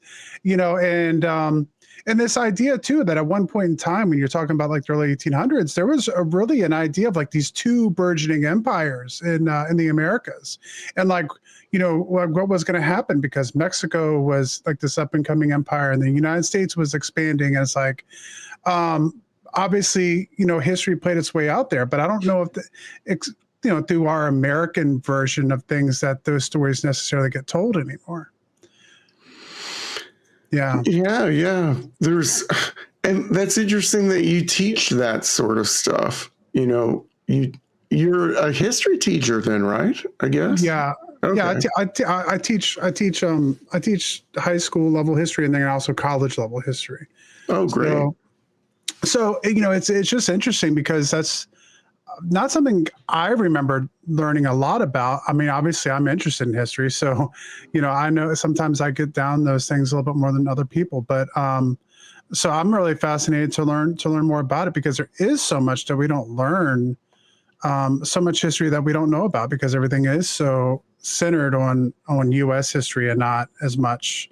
S2: and this idea too, that at one point in time, when you're talking about like the early 1800s, there was really an idea of like these two burgeoning empires in the Americas, and what was going to happen, because Mexico was like this up and coming empire, and the United States was expanding. And it's like, obviously, history played its way out there, but I don't know if through our American version of things that those stories necessarily get told anymore. Yeah.
S5: And that's interesting that you teach that sort of stuff. You're a history teacher then, right? I guess.
S2: Yeah. Okay. Yeah. I teach high school level history, and then also college level history.
S5: Oh, great.
S2: So it's just interesting, because that's not something I remember learning a lot about. I mean, obviously I'm interested in history, so, I know sometimes I get down those things a little bit more than other people, but, so I'm really fascinated to learn more about it, because there is so much that we don't learn, so much history that we don't know about, because everything is so centered on U.S. history and not as much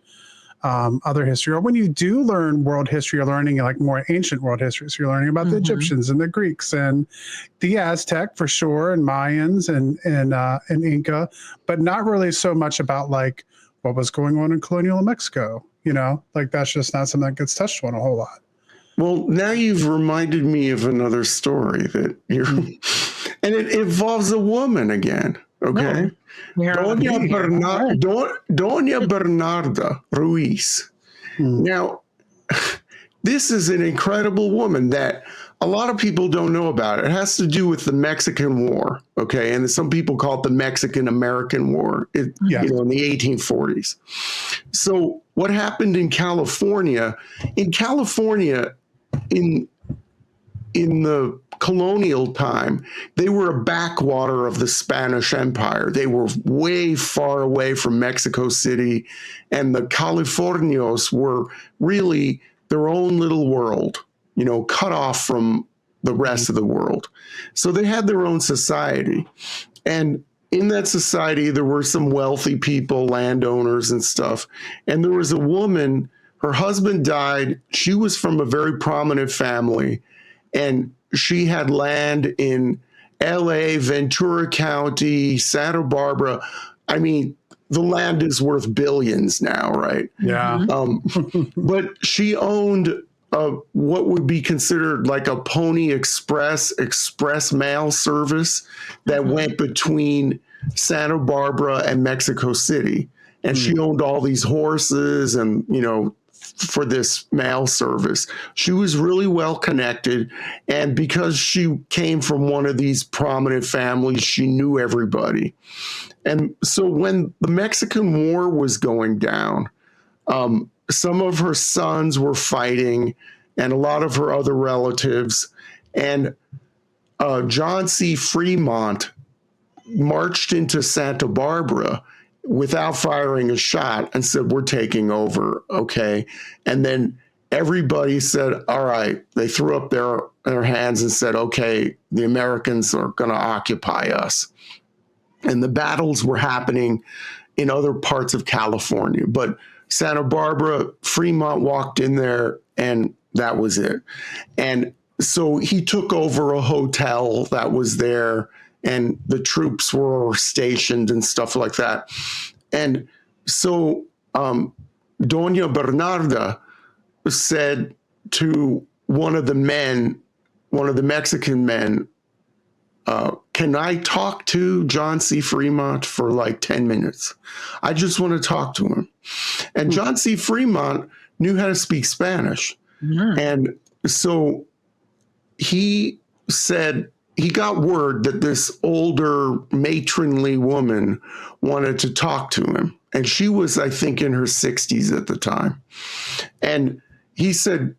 S2: other history. Or when you do learn world history, you're learning like more ancient world history. So you're learning about the Egyptians and the Greeks and the Aztec for sure, and Mayans and Inca, but not really so much about like what was going on in colonial Mexico. Like that's just not something that gets touched on a whole lot.
S5: Well, now you've reminded me of another story that and it involves a woman again. Okay. No. Doña Bernarda Ruiz. Now, this is an incredible woman that a lot of people don't know about. It has to do with the Mexican War. Okay. And some people call it the Mexican-American War, in the 1840s. So what happened in California, in the colonial time, they were a backwater of the Spanish Empire. They were way far away from Mexico City, and the Californios were really their own little world, cut off from the rest of the world. So they had their own society. And in that society, there were some wealthy people, landowners and stuff. And there was a woman, her husband died. She was from a very prominent family, and she had land in LA, Ventura County, Santa Barbara. I mean, the land is worth billions now, right?
S2: Yeah.
S5: But she owned what would be considered like a Pony Express mail service that went between Santa Barbara and Mexico City. And she owned all these horses and, for this mail service. She was really well connected. And because she came from one of these prominent families, she knew everybody. And so when the Mexican War was going down, some of her sons were fighting and a lot of her other relatives. And John C. Fremont marched into Santa Barbara without firing a shot and said, we're taking over, okay? And then everybody said, all right. They threw up their hands and said, okay, the Americans are going to occupy us. And the battles were happening in other parts of California. But Santa Barbara, Fremont walked in there, and that was it. And so he took over a hotel that was there, and the troops were stationed and stuff like that. And so Doña Bernarda said to one of the Mexican men, can I talk to John C. Fremont for like 10 minutes? I just want to talk to him. And John C. Fremont knew how to speak Spanish. Yeah. And so he said, he got word that this older matronly woman wanted to talk to him. And she was, I think, in her 60s at the time. And he said,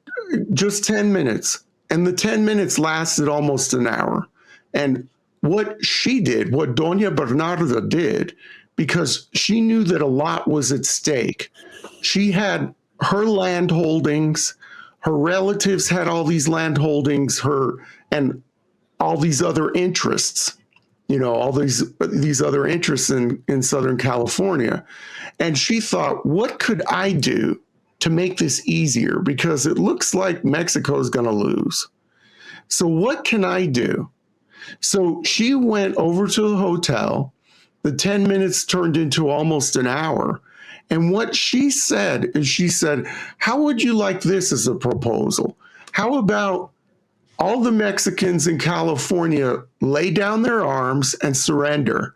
S5: just 10 minutes. And the 10 minutes lasted almost an hour. And what she did, what Doña Bernarda did, because she knew that a lot was at stake. She had her land holdings, her relatives had all these land holdings, and all these other interests, all these other interests in Southern California. And she thought, what could I do to make this easier? Because it looks like Mexico is going to lose. So what can I do? So she went over to the hotel. The 10 minutes turned into almost an hour. And what she said is, she said, how would you like this as a proposal? How about all the Mexicans in California lay down their arms and surrender,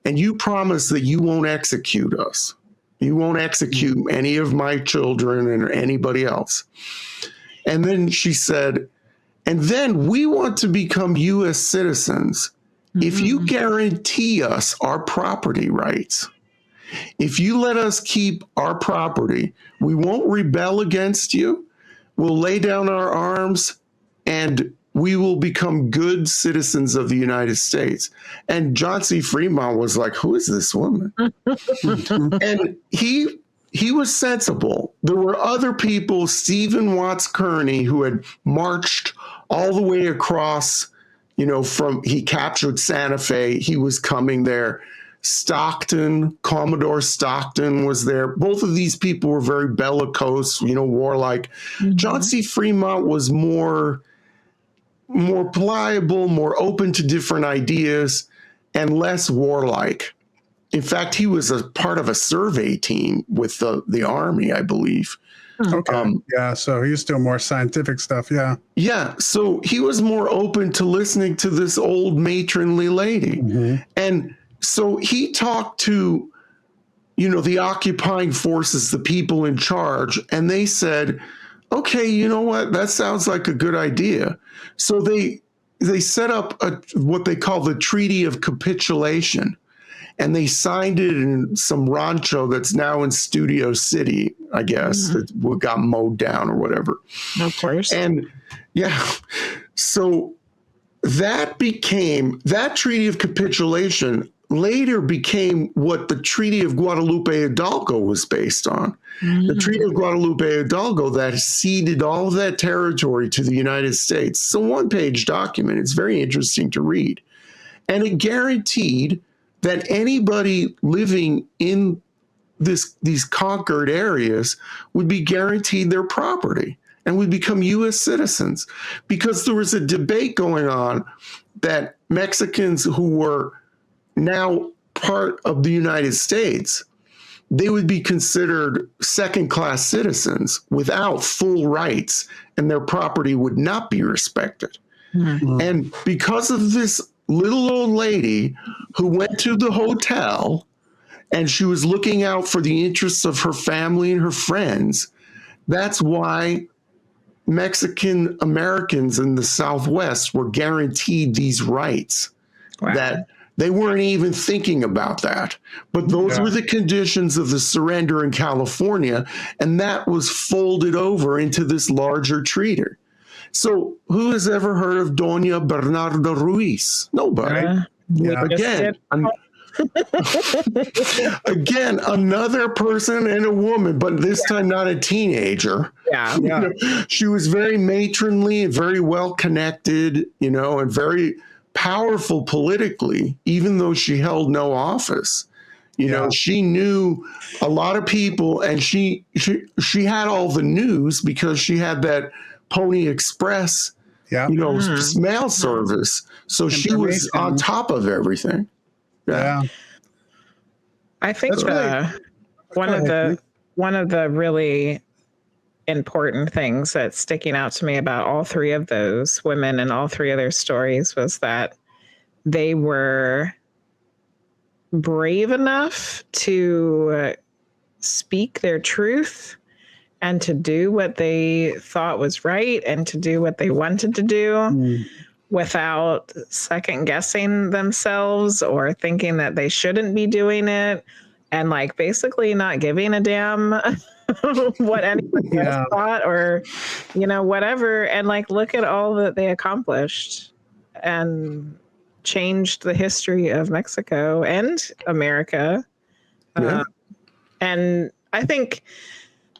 S5: and you promise that you won't execute us. You won't execute any of my children or anybody else. And then she said, and then we want to become U.S. citizens if you guarantee us our property rights. If you let us keep our property, we won't rebel against you. We'll lay down our arms and we will become good citizens of the United States. And John C. Fremont was like, who is this woman? And he was sensible. There were other people, Stephen Watts Kearny, who had marched all the way across, he captured Santa Fe. He was coming there. Commodore Stockton was there. Both of these people were very bellicose, warlike. Mm-hmm. John C. Fremont was more pliable, more open to different ideas, and less warlike. In fact, he was a part of a survey team with the Army, I believe.
S2: Okay. So he was doing more scientific stuff. Yeah.
S5: Yeah. So he was more open to listening to this old matronly lady. Mm-hmm. And so he talked to, the occupying forces, the people in charge, and they said, okay, you know what? That sounds like a good idea. So they set up what they call the Treaty of Capitulation, and they signed it in some rancho that's now in Studio City, I guess. Mm-hmm. It got mowed down or whatever.
S1: Of course.
S5: And so that Treaty of Capitulation later became what the Treaty of Guadalupe Hidalgo was based on. Mm-hmm. The Treaty of Guadalupe Hidalgo that ceded all of that territory to the United States. It's a one-page document. It's very interesting to read. And it guaranteed that anybody living in these conquered areas would be guaranteed their property and would become U.S. citizens. Because there was a debate going on that Mexicans who were now part of the United States, they would be considered second-class citizens without full rights, and their property would not be respected. Mm-hmm. And because of this little old lady who went to the hotel and she was looking out for the interests of her family and her friends, That's why Mexican Americans in the Southwest were guaranteed these rights.
S1: Wow.
S5: That they weren't even thinking about that. But those were the conditions of the surrender in California, and that was folded over into this larger treaty. So who has ever heard of Doña Bernarda Ruiz? Nobody. Again, another person and a woman, but this time not a teenager. She was very matronly and very well connected, and very powerful politically, even though she held no office. She knew a lot of people, and she had all the news because she had that Pony Express, mail service. So she was on top of everything.
S2: Yeah.
S1: I think one of the really important things that's sticking out to me about all three of those women and all three of their stories was that they were brave enough to speak their truth and to do what they thought was right and to do what they wanted to do without second guessing themselves or thinking that they shouldn't be doing it, and like basically not giving a damn what anyone else thought or whatever. And like, look at all that they accomplished and changed the history of Mexico and America. And I think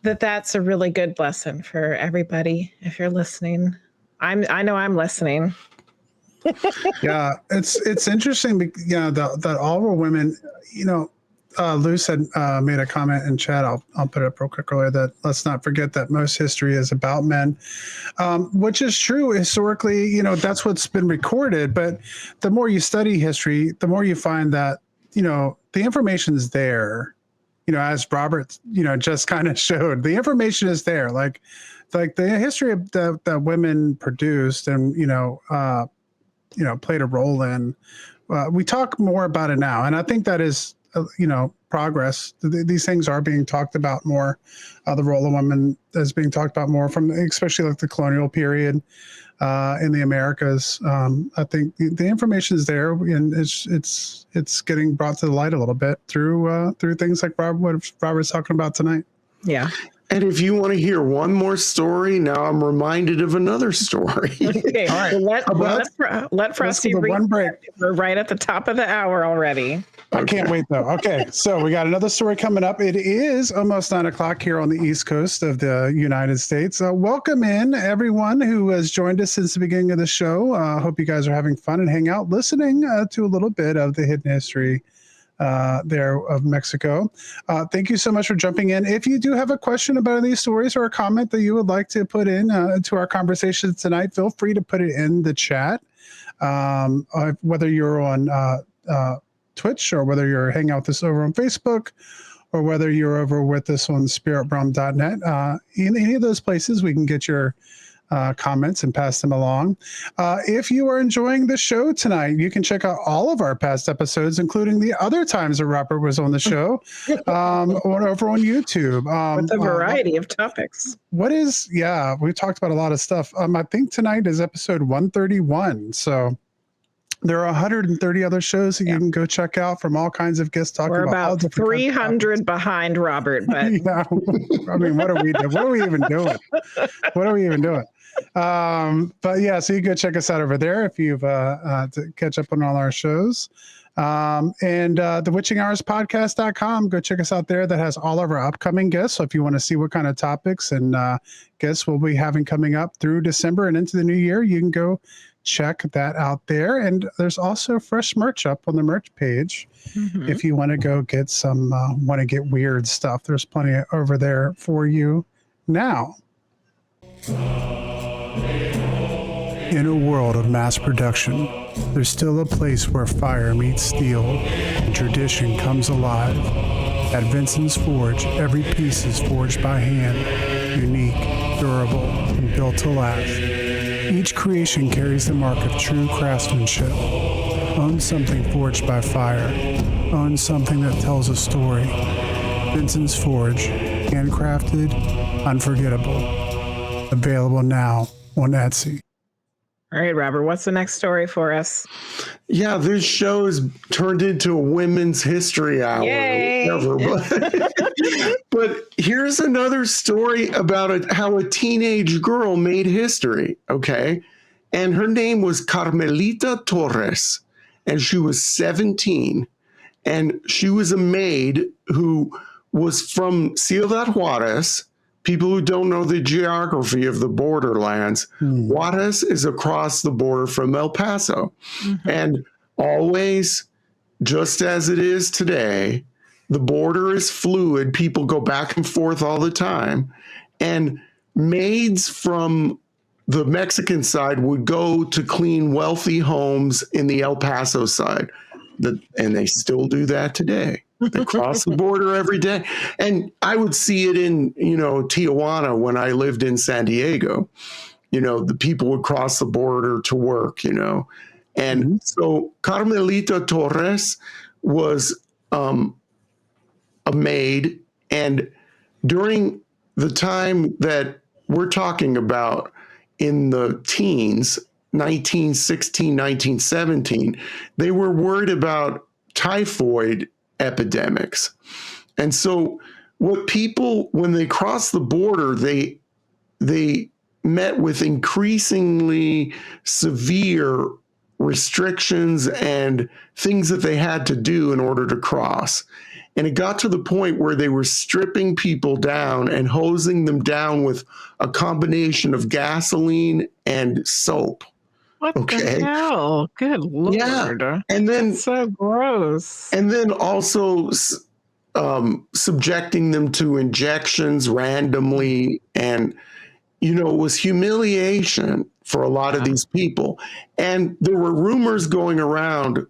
S1: that's a really good lesson for everybody. If you're listening, I know I'm listening.
S2: Yeah, it's interesting. That all were women. Luce had made a comment in chat. I'll put it up real quick earlier that let's not forget that most history is about men, which is true historically. That's what's been recorded. But the more you study history, the more you find that the information is there. As Robert just kind of showed, the information is there. Like the history of that women produced and played a role in. We talk more about it now, and I think that is progress. These things are being talked about more. The role of women is being talked about more from especially like the colonial period in the Americas. I think the information is there, and it's getting brought to the light a little bit through things like what Robert's talking about tonight.
S1: Yeah.
S5: And if you want to hear one more story, now I'm reminded of another story.
S1: Okay, all right. Let Frosty read.
S2: One break.
S1: We're right at the top of the hour already.
S2: I can't wait though. Okay, so we got another story coming up. It is almost 9:00 here on the East Coast of the United States. Welcome in everyone who has joined us since the beginning of the show. Hope you guys are having fun and hang out, listening to a little bit of the hidden history there of Mexico. Thank you so much for jumping in. If you do have a question about these stories or a comment that you would like to put in to our conversation tonight, feel free to put it in the chat. Whether you're on Twitch or whether you're hanging out with us over on Facebook or whether you're over with us on spiritrealm.net, in any of those places, we can get your comments and pass them along. If you are enjoying the show tonight, you can check out all of our past episodes, including the other times that Robert was on the show, over on YouTube.
S1: With a variety of topics.
S2: We've talked about a lot of stuff. I think tonight is episode 131. So there are 130 other shows that you can go check out from all kinds of guests talking about.
S1: We're about 300 behind Robert, but
S2: I mean, what are we doing? What are we even doing? But yeah, so you can go check us out over there if you've to catch up on all our shows. And the witchinghourspodcast.com, go check us out there. That has all of our upcoming guests. So if you want to see what kind of topics and guests we'll be having coming up through December and into the new year, you can go check that out there. And there's also fresh merch up on the merch page. If you want to go get some, want to get weird stuff, there's plenty over there for you now. In a world of mass production, there's still a place where fire meets steel and tradition comes alive. At Vincent's Forge, every piece is forged by hand, unique, durable, and built to last. Each creation carries the mark of true craftsmanship. Own something forged by fire. Own something that tells a story. Vincent's Forge, handcrafted, unforgettable. Available now on Etsy.
S1: All right, Robert, what's the next story for us?
S5: Yeah, this show has turned into a women's history hour.
S1: Yay!
S5: Or whatever. But here's another story about how a teenage girl made history, okay? And her name was Carmelita Torres, and she was 17. And she was a maid who was from Ciudad Juarez. People who don't know the geography of the borderlands, Juarez is across the border from El Paso. And always, just as it is today, the border is fluid. People go back and forth all the time. And maids from the Mexican side would go to clean wealthy homes in the El Paso side. And they still do that today. They cross the border every day. And I would see it in, Tijuana when I lived in San Diego. The people would cross the border to work, And so Carmelita Torres was a maid. And during the time that we're talking about in the teens, 1916, 1917, they were worried about typhoid epidemics. And so what people, when they crossed the border, they met with increasingly severe restrictions and things that they had to do in order to cross. And it got to the point where they were stripping people down and hosing them down with a combination of gasoline and soap.
S1: What the hell? Good Lord.
S5: Yeah. And then
S1: that's so gross.
S5: And then also subjecting them to injections randomly. And, it was humiliation for a lot of these people. And there were rumors going around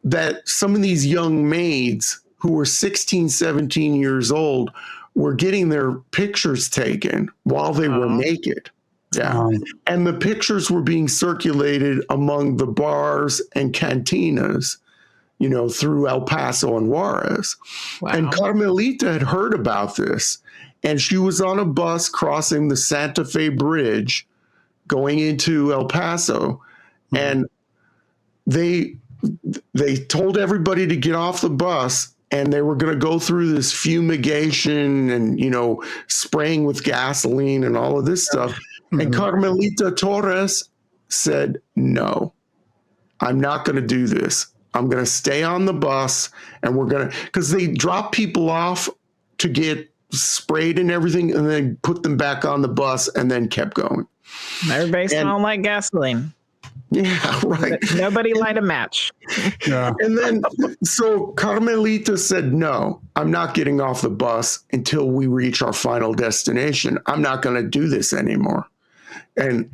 S5: that some of these young maids who were 16, 17 years old were getting their pictures taken while they were naked. Yeah. And the pictures were being circulated among the bars and cantinas, through El Paso and Juarez. Wow. And Carmelita had heard about this, and she was on a bus crossing the Santa Fe Bridge going into El Paso. And they told everybody to get off the bus, and they were going to go through this fumigation and, spraying with gasoline and all of this stuff. And Carmelita Torres said, no, I'm not going to do this. I'm going to stay on the bus, and we're going to, because they drop people off to get sprayed and everything, and then put them back on the bus and then kept going.
S1: Everybody smelled like gasoline.
S5: Yeah, right.
S1: Nobody light a match.
S2: Yeah.
S5: And then, so Carmelita said, no, I'm not getting off the bus until we reach our final destination. I'm not going to do this anymore. And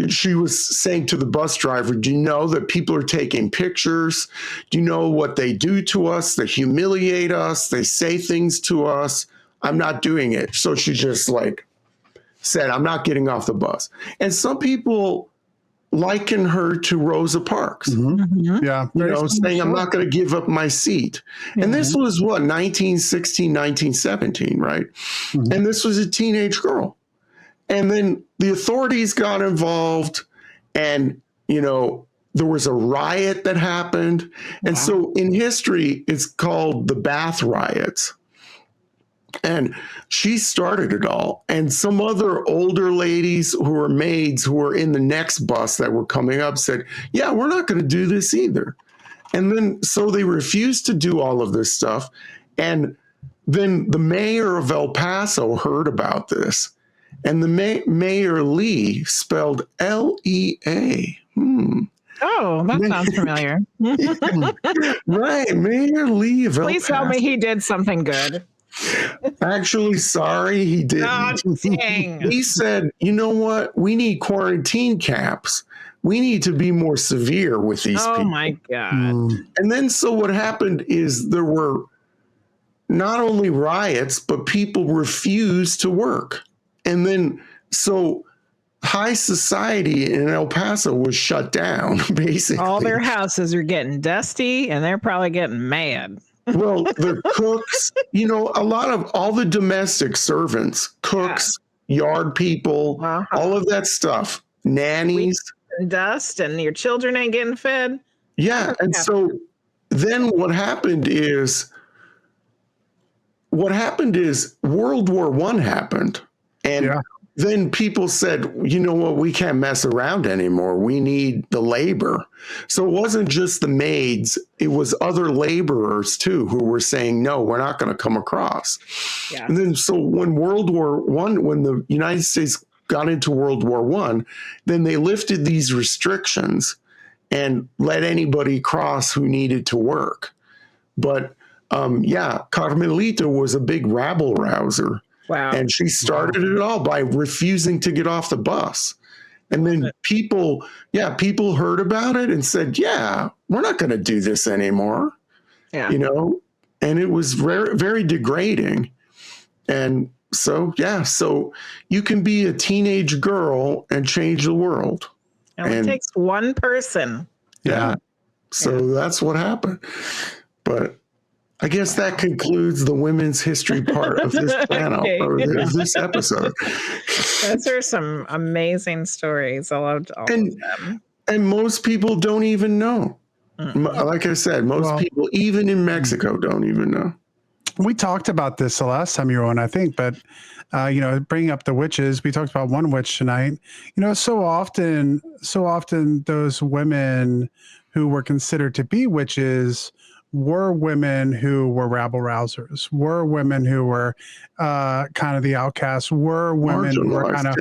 S5: she was saying to the bus driver, do you know that people are taking pictures? Do you know what they do to us? They humiliate us. They say things to us. I'm not doing it. So she just said, I'm not getting off the bus. And some people liken her to Rosa Parks.
S2: Yeah.
S5: Saying, I'm not going to give up my seat. And this was 1916, 1917, right? And this was a teenage girl. And then the authorities got involved, and, there was a riot that happened. And so in history, it's called the Bath Riots. And she started it all. And some other older ladies who were maids who were in the next bus that were coming up said, yeah, we're not going to do this either. And then so they refused to do all of this stuff. And then the mayor of El Paso heard about this. And the Mayor Lee, spelled L-E-A.
S1: Oh, that sounds familiar.
S5: Right, Mayor Lee of El Paso.
S1: Please tell me he did something good.
S5: Actually, sorry, he didn't.
S1: Oh, dang.
S5: He said, you know what? We need quarantine caps. We need to be more severe with these people.
S1: Oh, my God.
S5: And then so what happened is there were not only riots, but people refused to work. And then so high society in El Paso was shut down, basically.
S1: All their houses are getting dusty, and they're probably getting mad.
S5: Well, the cooks, a lot of all the domestic servants, cooks, yard people, all of that stuff, nannies.
S1: And dust, and your children ain't getting fed.
S5: Yeah. And so then what happened is World War I happened. And then people said, you know what, we can't mess around anymore. We need the labor. So it wasn't just the maids, it was other laborers too who were saying, no, we're not going to come across. Yeah. And then so when World War I, when the United States got into World War I, then they lifted these restrictions and let anybody cross who needed to work. But Carmelita was a big rabble rouser. Wow. And she started it all by refusing to get off the bus. And then people heard about it and said, yeah, we're not going to do this anymore. Yeah. And it was very, very degrading. And so you can be a teenage girl and change the world.
S1: And it takes one person.
S5: Yeah. So that's what happened. But I guess that concludes the women's history part of this panel or this episode.
S1: Those are some amazing stories. I loved all of them.
S5: And most people don't even know. Like I said, most people, even in Mexico, don't even know.
S2: We talked about this the last time you were on, I think, but bringing up the witches, we talked about one witch tonight. So often those women who were considered to be witches were women who were rabble rousers, were women who were kind of the outcasts, were women who were kind of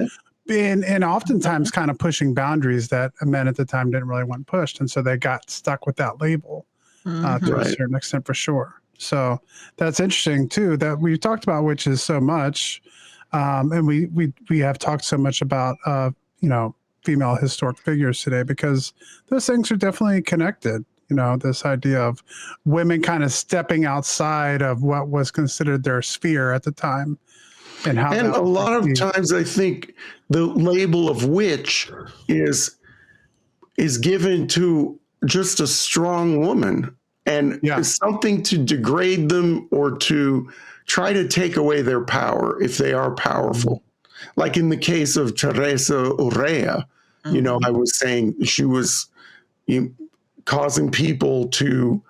S2: and oftentimes kind of pushing boundaries that men at the time didn't really want pushed. And so they got stuck with that label to a certain extent for sure. So that's interesting too, that we've talked about witches so much. And we have talked so much about, female historic figures today, because those things are definitely connected. This idea of women kind of stepping outside of what was considered their sphere at the time. And
S5: a lot of times I think the label of witch is given to just a strong woman and something to degrade them or to try to take away their power if they are powerful. Like in the case of Teresa Urrea, I was saying she was causing people to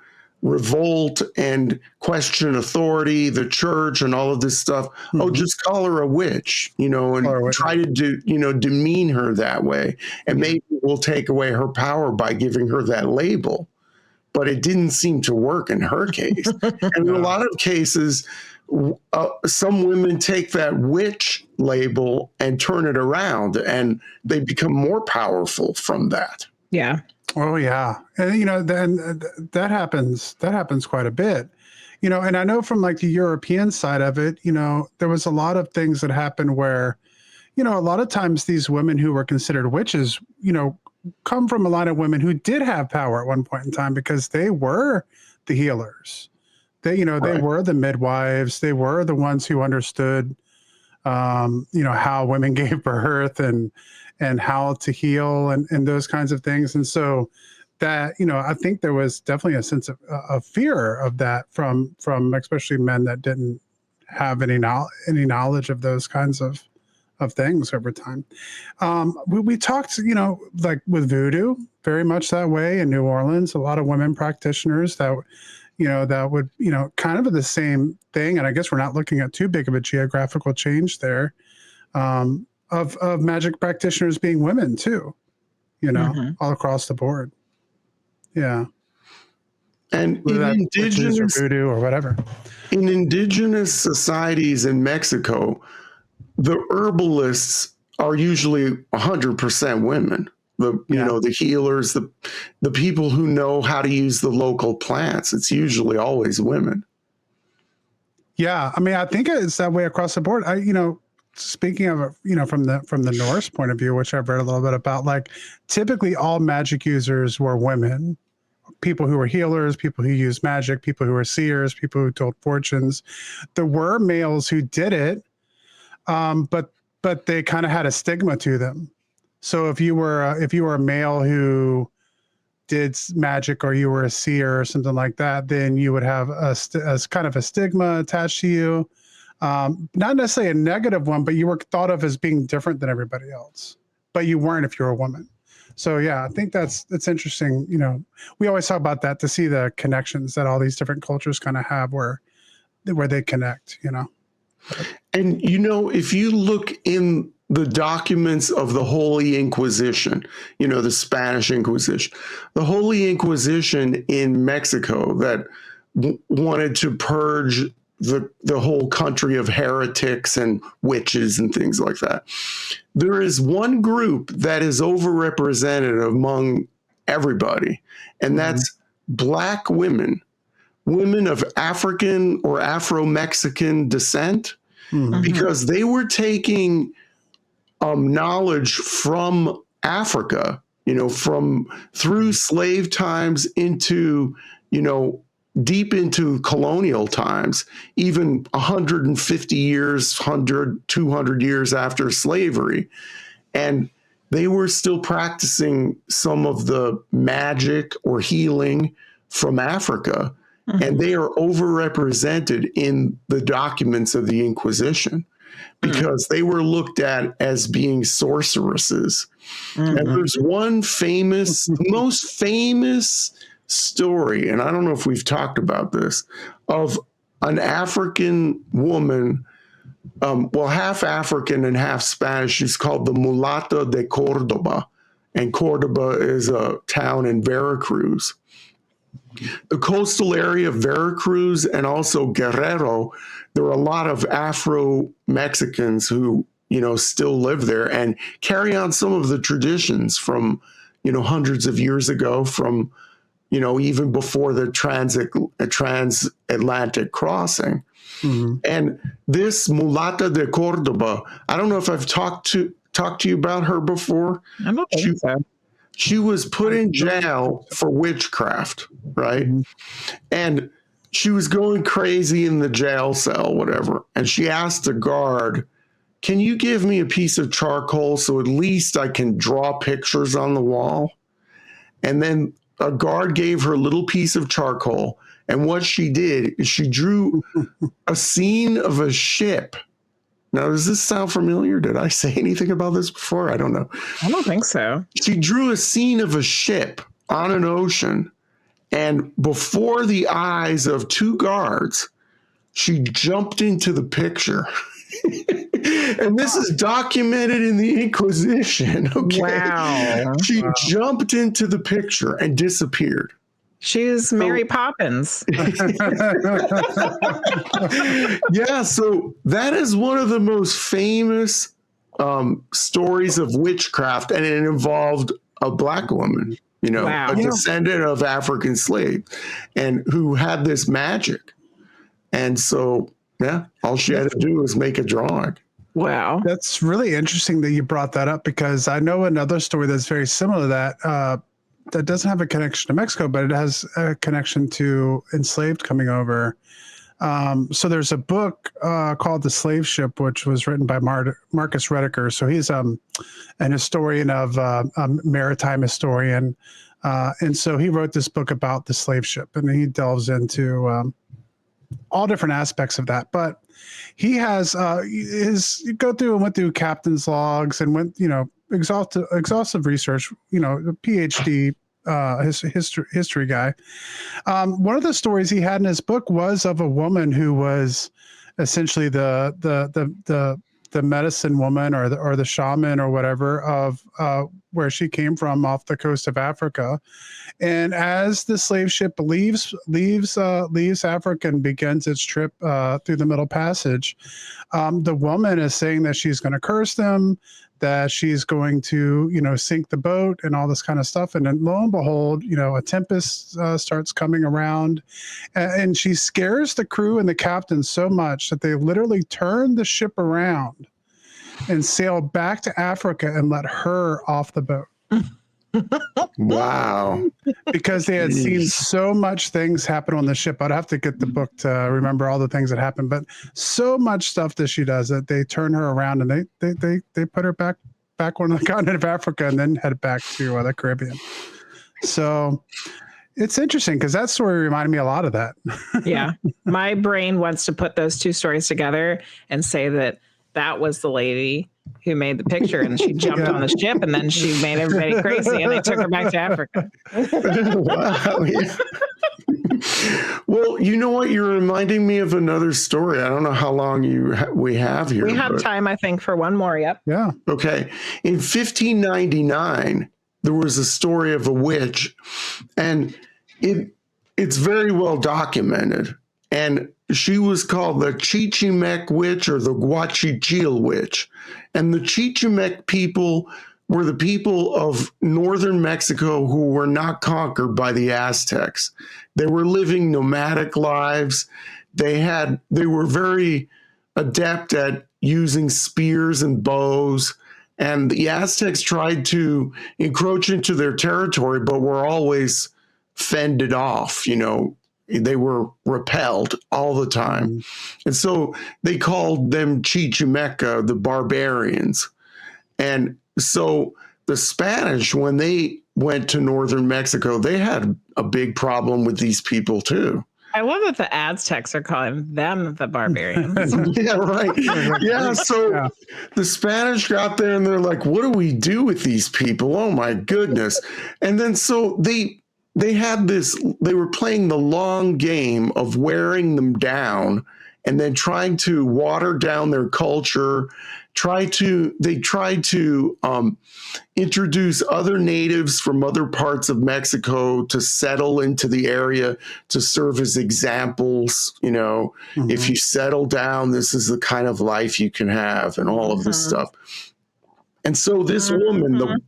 S5: revolt and question authority, the church, and all of this stuff. Oh, just call her a witch, and try to demean her that way. And maybe we'll take away her power by giving her that label. But it didn't seem to work in her case. And in a lot of cases, some women take that witch label and turn it around, and they become more powerful from that.
S1: Yeah.
S2: Oh yeah. And then that happens quite a bit. And I know from like the European side of it, there was a lot of things that happened where, a lot of times these women who were considered witches, come from a lot of women who did have power at one point in time, because they were the healers. They were the midwives. They were the ones who understood, how women gave birth and how to heal and those kinds of things. And so that, I think there was definitely a sense of fear of that from especially men that didn't have any knowledge of those kinds of things over time. We talked, like with voodoo, very much that way in New Orleans, a lot of women practitioners that would, kind of the same thing. And I guess we're not looking at too big of a geographical change there. Of magic practitioners being women too, all across the board. Yeah.
S5: And in indigenous
S2: or voodoo or whatever.
S5: In indigenous societies in Mexico, the herbalists are usually 100% women. The healers, the people who know how to use the local plants. It's usually always women.
S2: Yeah. I mean, I think it's that way across the board. Speaking of, from the Norse point of view, which I've read a little bit about, like typically all magic users were women, people who were healers, people who used magic, people who were seers, people who told fortunes. There were males who did it, but they kind of had a stigma to them. So if you were a male who did magic or you were a seer or something like that, then you would have as kind of a stigma attached to you. Not necessarily a negative one, but you were thought of as being different than everybody else, but you weren't if you're a woman. So yeah, I think that's interesting. You know, we always talk about that to see the connections that all these different cultures kind of have where they connect, you know.
S5: And, you know, if you look in the documents of the Holy Inquisition, you know, the Spanish Inquisition, the Holy Inquisition in Mexico that wanted to purge the whole country of heretics and witches and things like that. There is one group that is overrepresented among everybody, and that's Black women of African or Afro-Mexican descent, because they were taking knowledge from Africa, you know, from through slave times into, you know, deep into colonial times, even 150 years, 100, 200 years after slavery. And they were still practicing some of the magic or healing from Africa. And they are overrepresented in the documents of the Inquisition because they were looked at as being sorceresses. And there's one famous, most famous story, and I don't know if we've talked about this, of an African woman, well, half African and half Spanish. She's called the Mulata de Cordoba, and Cordoba is a town in Veracruz. The coastal area of Veracruz and also Guerrero, there are a lot of Afro-Mexicans who, you know, still live there and carry on some of the traditions from, you know, hundreds of years ago, from, you know, even before the transatlantic crossing. And this Mulata de Cordoba, I don't know if I've talked to you about her before.
S1: I don't think so.
S5: She was put in jail for witchcraft, right? And she was going crazy in the jail cell, whatever. And she asked the guard, "Can you give me a piece of charcoal so at least I can draw pictures on the wall?" And then a guard gave her a little piece of charcoal. And what she did is she drew a scene of a ship. Now, does this sound familiar? Did I say anything about this before? I don't know.
S1: I don't think so.
S5: She drew a scene of a ship on an ocean, and before the eyes of two guards, she jumped into the picture. And this is documented in the Inquisition. Okay.
S1: Wow.
S5: She jumped into the picture and disappeared.
S1: She's Mary Poppins.
S5: Yeah, so that is one of the most famous stories of witchcraft, and it involved a Black woman, you know,
S1: Wow.
S5: a descendant of African slaves, and who had this magic. And so, yeah, all she had to do was make a drawing.
S1: Wow.
S2: That's really interesting that you brought that up, because I know another story that's very similar to that. That doesn't have a connection to Mexico, but it has a connection to enslaved coming over. So there's a book called The Slave Ship, which was written by Marcus Rediker. So he's an historian of a maritime historian. And so he wrote this book about the slave ship, and he delves into all different aspects of that. But he has went through captain's logs and went, you know, exhaustive research, you know, a PhD history guy. One of the stories he had in his book was of a woman who was essentially the medicine woman or the shaman or whatever of where she came from off the coast of Africa. And as the slave ship leaves Africa and begins its trip through the Middle Passage, the woman is saying that she's going to curse them, that she's going to, you know, sink the boat and all this kind of stuff. And then lo and behold, you know, a tempest starts coming around, and she scares the crew and the captain so much that they literally turn the ship around and sail back to Africa and let her off the boat.
S5: Wow.
S2: Because they had seen so much things happen on the ship. I'd have to get the book to remember all the things that happened, but so much stuff that she does that they turn her around and they put her back on the continent of Africa and then head back to the Caribbean. So it's interesting because that story reminded me a lot of that.
S1: Yeah. My brain wants to put those two stories together and say that that was the lady who made the picture and she jumped on the ship and then she made everybody crazy and they took her back to Africa.
S5: Wow. Yeah. Well, you know what? You're reminding me of another story. I don't know how long we have here.
S1: We have time, I think, for one more. Yep.
S2: Yeah.
S5: Okay. In 1599, there was a story of a witch, and it's very well documented. And she was called the Chichimec witch or the Guachichil witch. And the Chichimec people were the people of northern Mexico who were not conquered by the Aztecs. They were living nomadic lives. They were very adept at using spears and bows. And the Aztecs tried to encroach into their territory, but were always fended off. You know, they were repelled all the time. And so they called them Chichimeca, the barbarians. And so the Spanish, when they went to northern Mexico, they had a big problem with these people too.
S1: I love that the Aztecs are calling them the barbarians.
S5: Yeah, right. Yeah, so the Spanish got there and they're like, what do we do with these people? Oh my goodness. And then so they had this, they were playing the long game of wearing them down and then trying to water down their culture, they tried to introduce other natives from other parts of Mexico to settle into the area to serve as examples. You know, if you settle down, this is the kind of life you can have and all of this stuff. And so this woman, the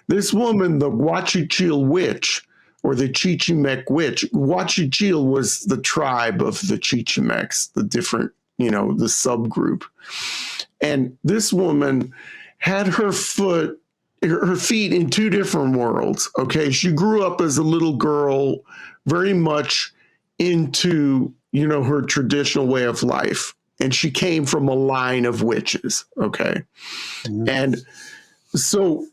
S5: Guachichil witch, or the Chichimec witch. Guachichil was the tribe of the Chichimecs, the different, the subgroup. And this woman had her feet in two different worlds. Okay. She grew up as a little girl, very much into, her traditional way of life. And she came from a line of witches. Okay. And so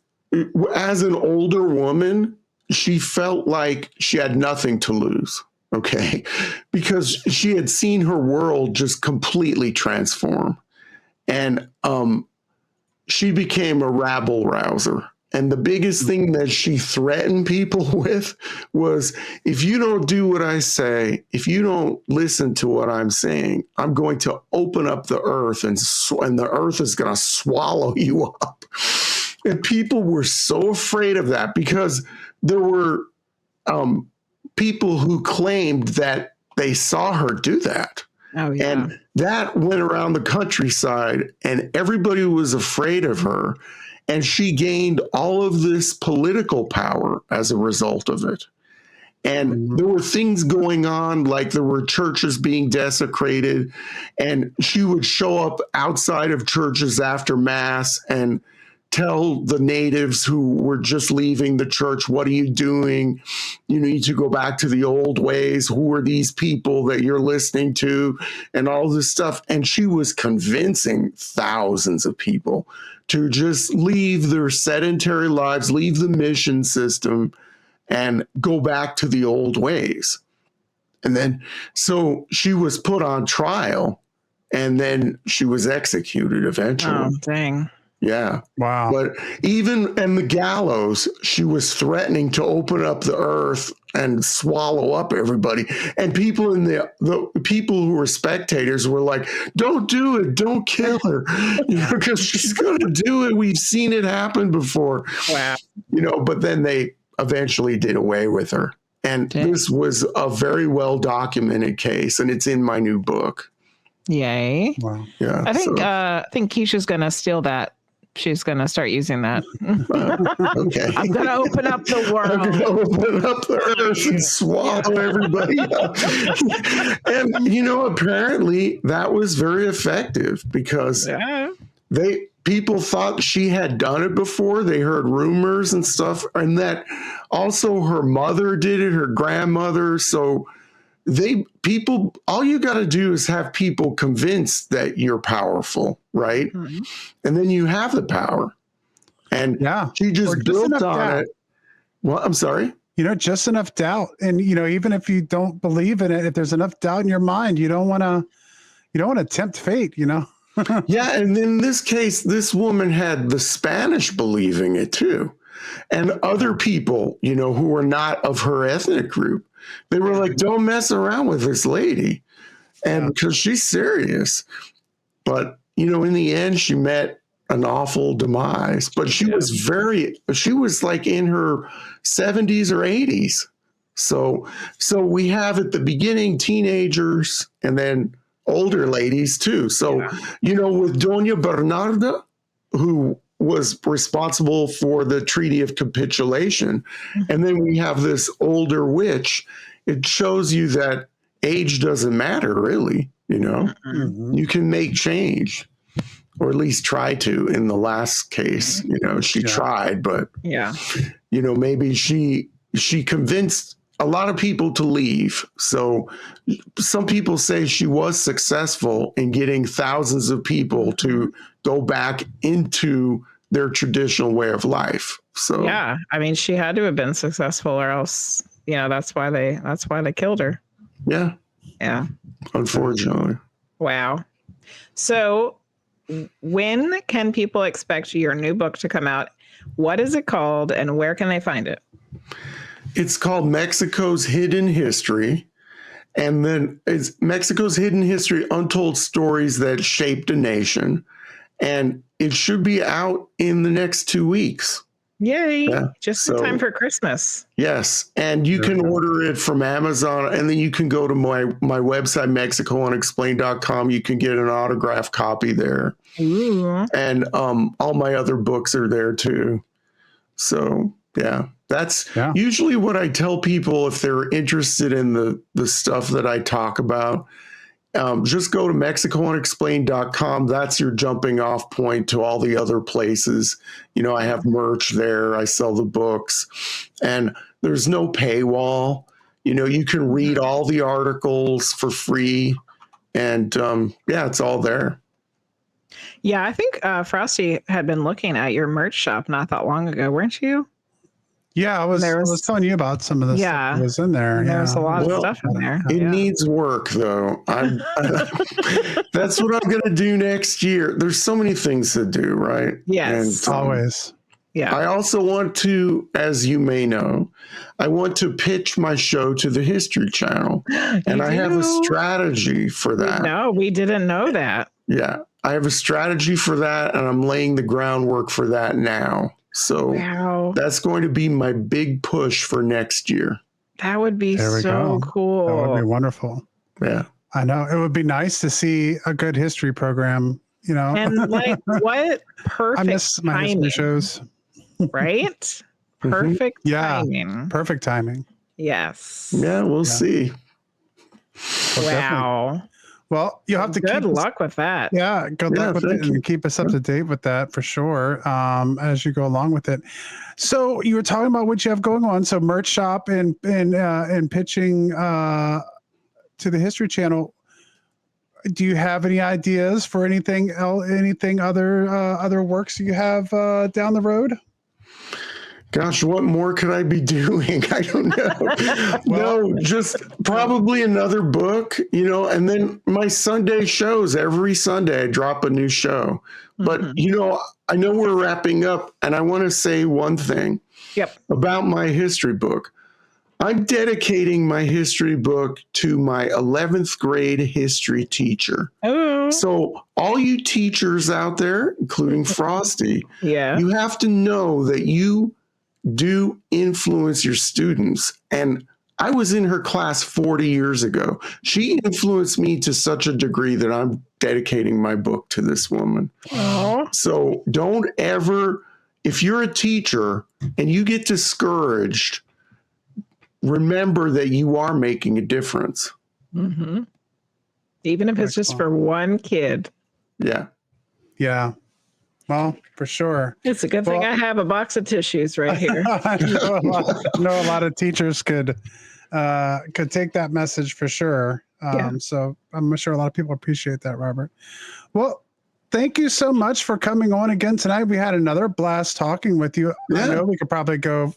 S5: as an older woman, she felt like she had nothing to lose. Okay. Because she had seen her world just completely transform. And she became a rabble rouser. And the biggest thing that she threatened people with was, if you don't do what I say, if you don't listen to what I'm saying, I'm going to open up the earth and the earth is going to swallow you up. And people were so afraid of that because there were people who claimed that they saw her do that.
S1: Oh, yeah.
S5: And that went around the countryside and everybody was afraid of her. And she gained all of this political power as a result of it. And there were things going on, like there were churches being desecrated, and she would show up outside of churches after mass and tell the natives who were just leaving the church, what are you doing? You need to go back to the old ways. Who are these people that you're listening to? And all this stuff. And she was convincing thousands of people to just leave their sedentary lives, leave the mission system, and go back to the old ways. And then, so she was put on trial, and then she was executed eventually.
S1: Oh, dang.
S5: Yeah.
S2: Wow.
S5: But even in the gallows, she was threatening to open up the earth and swallow up everybody. And people the people who were spectators were like, don't do it. Don't kill her. Because she's going to do it. We've seen it happen before.
S1: Wow.
S5: But then they eventually did away with her. And this was a very well documented case. And it's in my new book.
S1: Yay.
S2: Wow.
S5: Yeah.
S1: I think Keisha's going to steal that. She's going to start using that.
S5: Okay.
S1: I'm going to open up the world.
S5: I'm going to open up the earth and swallow everybody up. And, apparently that was very effective because people thought she had done it before. They heard rumors and stuff. And that also her mother did it, her grandmother. So all you got to do is have people convinced that you're powerful, right? Mm-hmm. And then you have the power. And she just built on it. Well, I'm sorry.
S2: just enough doubt. And, even if you don't believe in it, if there's enough doubt in your mind, you don't want to tempt fate,
S5: Yeah. And in this case, this woman had the Spanish believing it too. And other people, who were not of her ethnic group, they were like, don't mess around with this lady. And because she's serious. But, in the end, she met an awful demise. But she was like in her 70s or 80s. So we have at the beginning teenagers and then older ladies too. So, with Doña Bernarda, who was responsible for the Treaty of Capitulation, and then we have this older witch, it shows you that age doesn't matter, really. You can make change, or at least try to. In the last case, she tried, but maybe she convinced a lot of people to leave. So some people say she was successful in getting thousands of people to go back into their traditional way of life. So
S1: yeah, I mean, she had to have been successful, or else, that's why they killed her.
S5: Yeah.
S1: Yeah.
S5: Unfortunately.
S1: Wow. So when can people expect your new book to come out? What is it called, and where can they find it?
S5: It's called Mexico's Hidden History. And then it's Mexico's Hidden History, Untold Stories That Shaped a Nation. And it should be out in the next 2 weeks.
S1: Yay. Yeah. Just in time for Christmas.
S5: Yes. And you can order it from Amazon, and then you can go to my website, MexicoUnexplained.com. You can get an autographed copy there.
S1: Ooh.
S5: And all my other books are there too. So yeah, that's usually what I tell people if they're interested in the stuff that I talk about. Just go to MexicoUnexplained.com. That's your jumping off point to all the other places. I have merch there. I sell the books, and there's no paywall. You can read all the articles for free, and it's all there.
S1: Yeah, I think Frosty had been looking at your merch shop not that long ago, weren't you?
S2: Yeah, I was telling you about some of the stuff that was in there.
S1: There's a lot of stuff in there.
S5: It needs work, though. That's what I'm going to do next year. There's so many things to do, right?
S1: Yes,
S5: and,
S2: always.
S1: Yeah.
S5: I also want to, as you may know, I want to pitch my show to the History Channel, and I have a strategy for that.
S1: No, we didn't know that.
S5: Yeah, I have a strategy for that, and I'm laying the groundwork for that now. So that's going to be my big push for next year.
S1: That would be so cool.
S2: That would be wonderful.
S5: Yeah.
S2: I know. It would be nice to see a good history program,
S1: And what perfect
S2: I miss my history shows.
S1: Right? Perfect timing.
S2: Perfect timing.
S1: Yes.
S5: Yeah, we'll see.
S2: Well,
S1: wow.
S2: Definitely. Well, you'll have to
S1: good luck with that.
S2: Yeah, good luck with it, and keep us up to date with that for sure as you go along with it. So you were talking about what you have going on. So merch shop and pitching to the History Channel. Do you have any ideas for anything other works you have down the road?
S5: Gosh, what more could I be doing? I don't know. No, just probably another book, and then my Sunday shows. Every Sunday I drop a new show. But, I know we're wrapping up, and I want to say one thing about my history book. I'm dedicating my history book to my 11th grade history teacher.
S1: Oh.
S5: So all you teachers out there, including Frosty, you have to know that you do influence your students. And I was in her class 40 years ago. She influenced me to such a degree that I'm dedicating my book to this woman.
S1: Aww.
S5: So don't ever, if you're a teacher and you get discouraged, remember that you are making a difference.
S1: Mm-hmm. Even if it's just for one kid.
S5: Yeah.
S2: Yeah. Well, for sure.
S1: It's a good thing I have a box of tissues right here.
S2: I know a lot of teachers could take that message for sure. So I'm sure a lot of people appreciate that, Robert. Well, thank you so much for coming on again tonight. We had another blast talking with you. I know we could probably go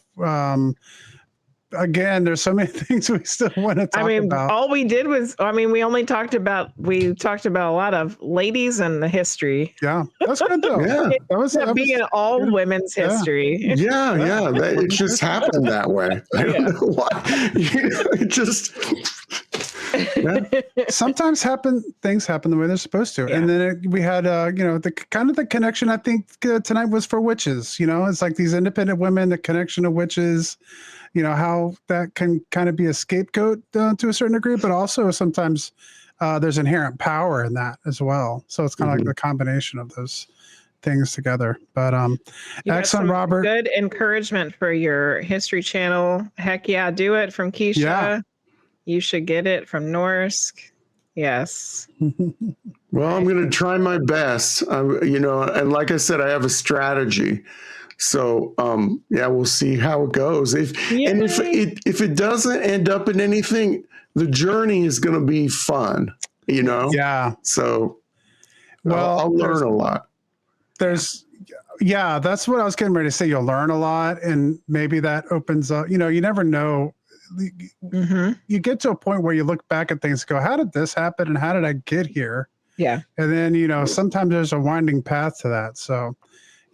S2: again, there's so many things we still want to talk about.
S1: All we did was, we only talked about a lot of ladies and the history.
S2: Yeah, that's good though.
S5: Yeah.
S2: That was
S1: being all women's history.
S5: Yeah. It just happened that way. I don't know why. It just. Yeah.
S2: Sometimes things happen the way they're supposed to. And then we had the connection, I think tonight was for witches. It's like these independent women, the connection of witches, how that can kind of be a scapegoat to a certain degree, but also sometimes there's inherent power in that as well. So it's kind of like the combination of those things together. But excellent, Robert.
S1: Good encouragement for your History Channel. Heck yeah, do it from Keisha. Yeah. You should get it from Norsk. Yes.
S5: Well, I'm going to try my best. And like I said, I have a strategy. So, we'll see how it goes. If it doesn't end up in anything, the journey is going to be fun.
S2: Yeah.
S5: So, I'll learn a lot.
S2: That's what I was getting ready to say. You'll learn a lot, and maybe that opens up. You never know. You get to a point where you look back at things and go, how did this happen and how did I get here?
S1: Yeah.
S2: And then, sometimes there's a winding path to that. So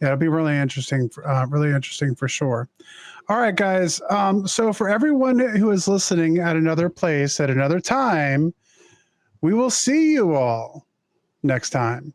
S2: it'll be really interesting for sure. All right, guys. So for everyone who is listening at another place at another time, we will see you all next time.